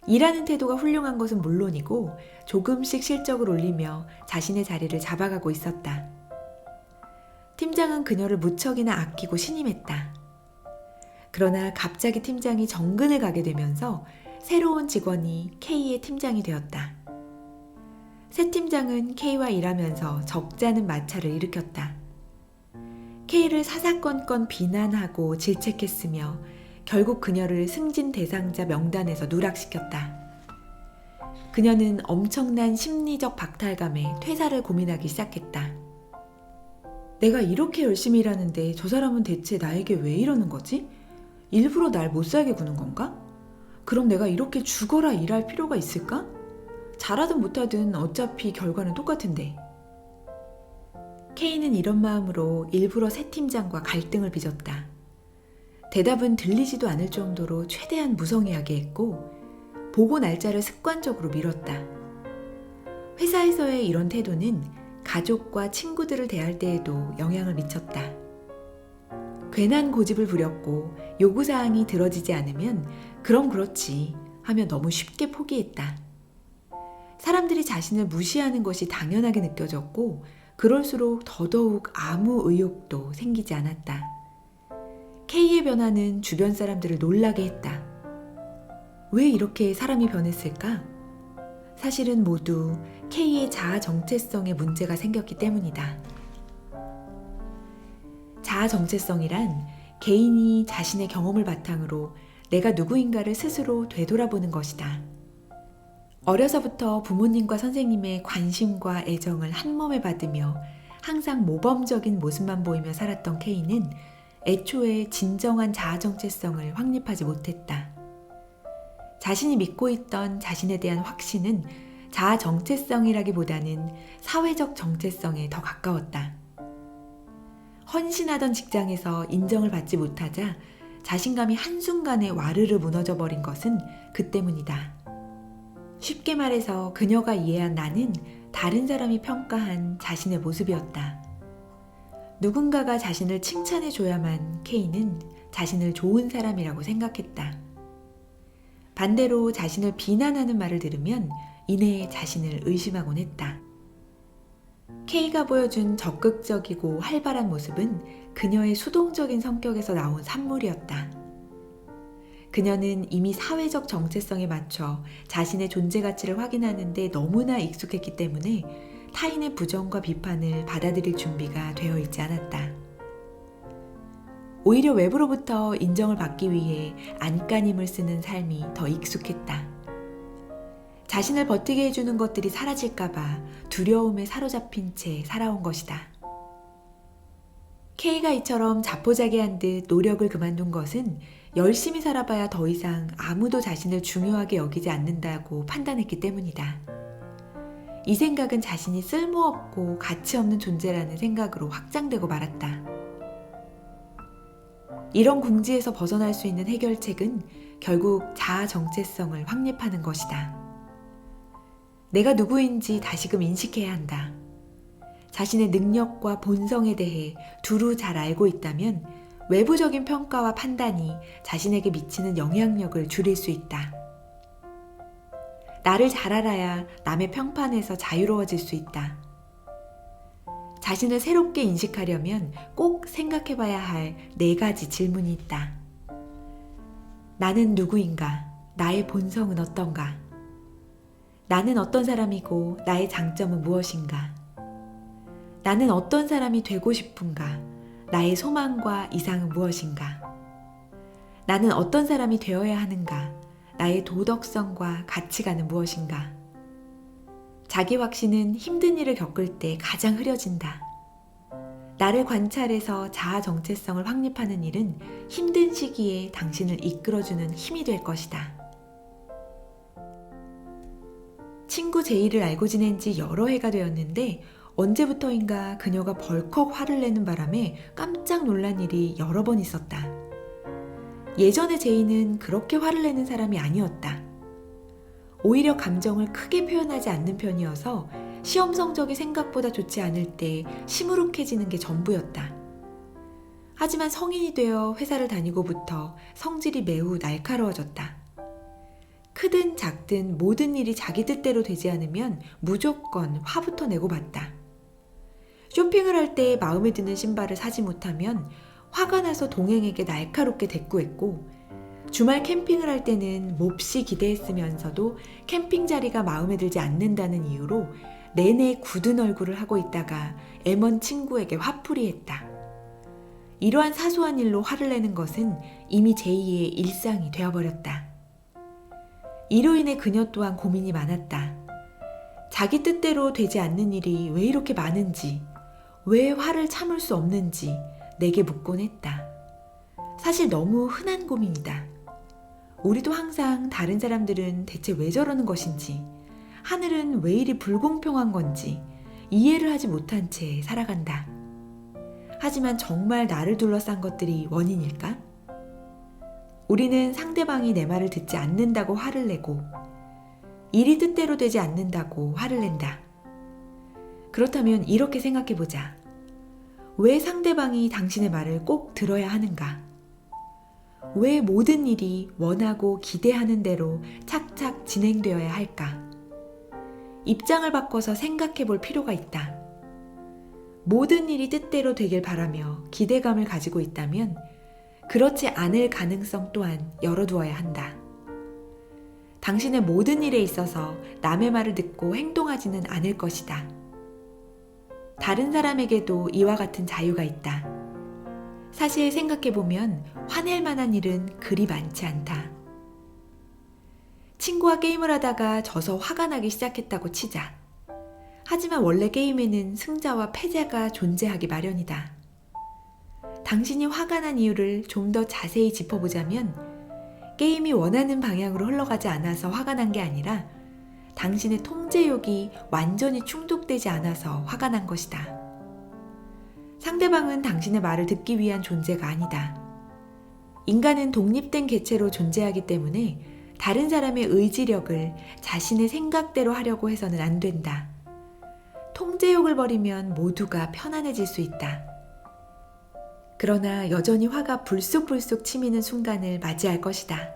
일하는 태도가 훌륭한 것은 물론이고 조금씩 실적을 올리며 자신의 자리를 잡아가고 있었다. 팀장은 그녀를 무척이나 아끼고 신임했다. 그러나 갑자기 팀장이 정근을 가게 되면서 새로운 직원이 K의 팀장이 되었다. 새 팀장은 K와 일하면서 적잖은 마찰을 일으켰다. K를 사사건건 비난하고 질책했으며 결국 그녀를 승진 대상자 명단에서 누락시켰다. 그녀는 엄청난 심리적 박탈감에 퇴사를 고민하기 시작했다. 내가 이렇게 열심히 일하는데 저 사람은 대체 나에게 왜 이러는 거지? 일부러 날 못 살게 구는 건가? 그럼 내가 이렇게 죽어라 일할 필요가 있을까? 잘하든 못하든 어차피 결과는 똑같은데. K는 이런 마음으로 일부러 새 팀장과 갈등을 빚었다. 대답은 들리지도 않을 정도로 최대한 무성의하게 했고 보고 날짜를 습관적으로 미뤘다. 회사에서의 이런 태도는 가족과 친구들을 대할 때에도 영향을 미쳤다. 괜한 고집을 부렸고 요구사항이 들어지지 않으면 그럼 그렇지 하며 너무 쉽게 포기했다. 사람들이 자신을 무시하는 것이 당연하게 느껴졌고 그럴수록 더더욱 아무 의욕도 생기지 않았다. K의 변화는 주변 사람들을 놀라게 했다. 왜 이렇게 사람이 변했을까? 사실은 모두 K의 자아 정체성에 문제가 생겼기 때문이다. 자아 정체성이란 개인이 자신의 경험을 바탕으로 내가 누구인가를 스스로 되돌아보는 것이다. 어려서부터 부모님과 선생님의 관심과 애정을 한몸에 받으며 항상 모범적인 모습만 보이며 살았던 K는 애초에 진정한 자아 정체성을 확립하지 못했다. 자신이 믿고 있던 자신에 대한 확신은 자아 정체성이라기보다는 사회적 정체성에 더 가까웠다. 헌신하던 직장에서 인정을 받지 못하자 자신감이 한순간에 와르르 무너져 버린 것은 그 때문이다. 쉽게 말해서 그녀가 이해한 나는 다른 사람이 평가한 자신의 모습이었다. 누군가가 자신을 칭찬해줘야만 K는 자신을 좋은 사람이라고 생각했다. 반대로 자신을 비난하는 말을 들으면 이내 자신을 의심하곤 했다. K가 보여준 적극적이고 활발한 모습은 그녀의 수동적인 성격에서 나온 산물이었다. 그녀는 이미 사회적 정체성에 맞춰 자신의 존재 가치를 확인하는 데 너무나 익숙했기 때문에 타인의 부정과 비판을 받아들일 준비가 되어 있지 않았다. 오히려 외부로부터 인정을 받기 위해 안간힘을 쓰는 삶이 더 익숙했다. 자신을 버티게 해주는 것들이 사라질까봐 두려움에 사로잡힌 채 살아온 것이다. K가 이처럼 자포자기한 듯 노력을 그만둔 것은 열심히 살아봐야 더 이상 아무도 자신을 중요하게 여기지 않는다고 판단했기 때문이다. 이 생각은 자신이 쓸모없고 가치 없는 존재라는 생각으로 확장되고 말았다. 이런 궁지에서 벗어날 수 있는 해결책은 결국 자아 정체성을 확립하는 것이다. 내가 누구인지 다시금 인식해야 한다. 자신의 능력과 본성에 대해 두루 잘 알고 있다면 외부적인 평가와 판단이 자신에게 미치는 영향력을 줄일 수 있다. 나를 잘 알아야 남의 평판에서 자유로워질 수 있다. 자신을 새롭게 인식하려면 꼭 생각해봐야 할 4가지 질문이 있다. 나는 누구인가? 나의 본성은 어떤가? 나는 어떤 사람이고 나의 장점은 무엇인가? 나는 어떤 사람이 되고 싶은가? 나의 소망과 이상은 무엇인가? 나는 어떤 사람이 되어야 하는가? 나의 도덕성과 가치관은 무엇인가? 자기 확신은 힘든 일을 겪을 때 가장 흐려진다. 나를 관찰해서 자아 정체성을 확립하는 일은 힘든 시기에 당신을 이끌어주는 힘이 될 것이다. 친구 제이를 알고 지낸 지 여러 해가 되었는데 언제부터인가 그녀가 벌컥 화를 내는 바람에 깜짝 놀란 일이 여러 번 있었다. 예전에 제이는 그렇게 화를 내는 사람이 아니었다. 오히려 감정을 크게 표현하지 않는 편이어서 시험 성적이 생각보다 좋지 않을 때 시무룩해지는 게 전부였다. 하지만 성인이 되어 회사를 다니고부터 성질이 매우 날카로워졌다. 크든 작든 모든 일이 자기 뜻대로 되지 않으면 무조건 화부터 내고 봤다. 쇼핑을 할 때 마음에 드는 신발을 사지 못하면 화가 나서 동행에게 날카롭게 대꾸했고, 주말 캠핑을 할 때는 몹시 기대했으면서도 캠핑 자리가 마음에 들지 않는다는 이유로 내내 굳은 얼굴을 하고 있다가 M1 친구에게 화풀이했다. 이러한 사소한 일로 화를 내는 것은 이미 제이의 일상이 되어버렸다. 이로 인해 그녀 또한 고민이 많았다. 자기 뜻대로 되지 않는 일이 왜 이렇게 많은지, 왜 화를 참을 수 없는지 내게 묻곤 했다. 사실 너무 흔한 고민이다. 우리도 항상 다른 사람들은 대체 왜 저러는 것인지, 하늘은 왜 이리 불공평한 건지 이해를 하지 못한 채 살아간다. 하지만 정말 나를 둘러싼 것들이 원인일까? 우리는 상대방이 내 말을 듣지 않는다고 화를 내고, 일이 뜻대로 되지 않는다고 화를 낸다. 그렇다면 이렇게 생각해보자. 왜 상대방이 당신의 말을 꼭 들어야 하는가? 왜 모든 일이 원하고 기대하는 대로 착착 진행되어야 할까? 입장을 바꿔서 생각해 볼 필요가 있다. 모든 일이 뜻대로 되길 바라며 기대감을 가지고 있다면 그렇지 않을 가능성 또한 열어두어야 한다. 당신의 모든 일에 있어서 남의 말을 듣고 행동하지는 않을 것이다. 다른 사람에게도 이와 같은 자유가 있다. 사실 생각해보면 화낼 만한 일은 그리 많지 않다. 친구와 게임을 하다가 져서 화가 나기 시작했다고 치자. 하지만 원래 게임에는 승자와 패자가 존재하기 마련이다. 당신이 화가 난 이유를 좀 더 자세히 짚어보자면 게임이 원하는 방향으로 흘러가지 않아서 화가 난 게 아니라 당신의 통제욕이 완전히 충족되지 않아서 화가 난 것이다. 상대방은 당신의 말을 듣기 위한 존재가 아니다. 인간은 독립된 개체로 존재하기 때문에 다른 사람의 의지력을 자신의 생각대로 하려고 해서는 안 된다. 통제욕을 버리면 모두가 편안해질 수 있다. 그러나 여전히 화가 불쑥불쑥 치미는 순간을 맞이할 것이다.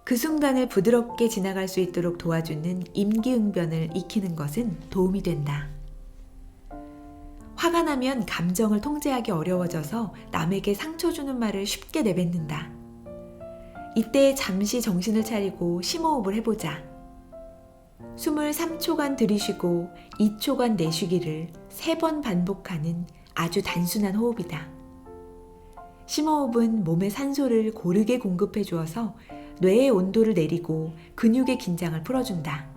그 순간을 부드럽게 지나갈 수 있도록 도와주는 임기응변을 익히는 것은 도움이 된다. 화가 나면 감정을 통제하기 어려워져서 남에게 상처 주는 말을 쉽게 내뱉는다. 이때 잠시 정신을 차리고 심호흡을 해보자. 숨을 3초간 들이쉬고 2초간 내쉬기를 3번 반복하는 아주 단순한 호흡이다. 심호흡은 몸에 산소를 고르게 공급해 주어서 뇌의 온도를 내리고 근육의 긴장을 풀어준다.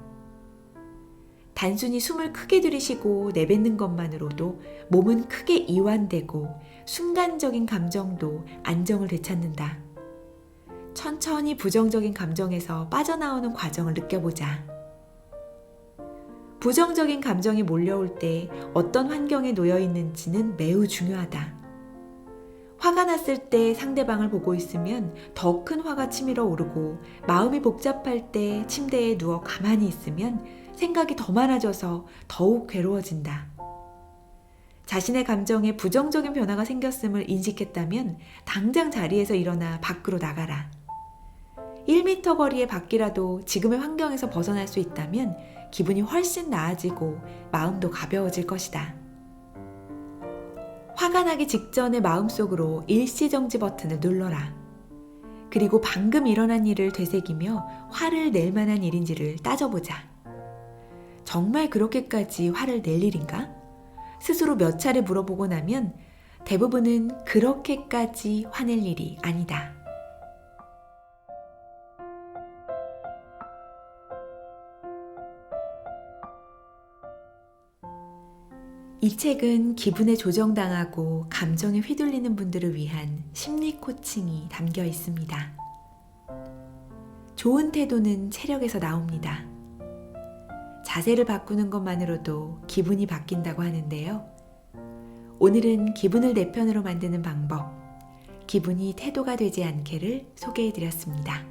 단순히 숨을 크게 들이쉬고 내뱉는 것만으로도 몸은 크게 이완되고 순간적인 감정도 안정을 되찾는다. 천천히 부정적인 감정에서 빠져나오는 과정을 느껴보자. 부정적인 감정이 몰려올 때 어떤 환경에 놓여 있는지는 매우 중요하다. 화가 났을 때 상대방을 보고 있으면 더 큰 화가 치밀어 오르고, 마음이 복잡할 때 침대에 누워 가만히 있으면 생각이 더 많아져서 더욱 괴로워진다. 자신의 감정에 부정적인 변화가 생겼음을 인식했다면 당장 자리에서 일어나 밖으로 나가라. 1m 거리의 밖이라도 지금의 환경에서 벗어날 수 있다면 기분이 훨씬 나아지고 마음도 가벼워질 것이다. 화가 나기 직전에 마음속으로 일시정지 버튼을 눌러라. 그리고 방금 일어난 일을 되새기며 화를 낼 만한 일인지를 따져보자. 정말 그렇게까지 화를 낼 일인가? 스스로 몇 차례 물어보고 나면 대부분은 그렇게까지 화낼 일이 아니다. 이 책은 기분에 조정당하고 감정에 휘둘리는 분들을 위한 심리 코칭이 담겨 있습니다. 좋은 태도는 체력에서 나옵니다. 자세를 바꾸는 것만으로도 기분이 바뀐다고 하는데요. 오늘은 기분을 내 편으로 만드는 방법, 기분이 태도가 되지 않게를 소개해 드렸습니다.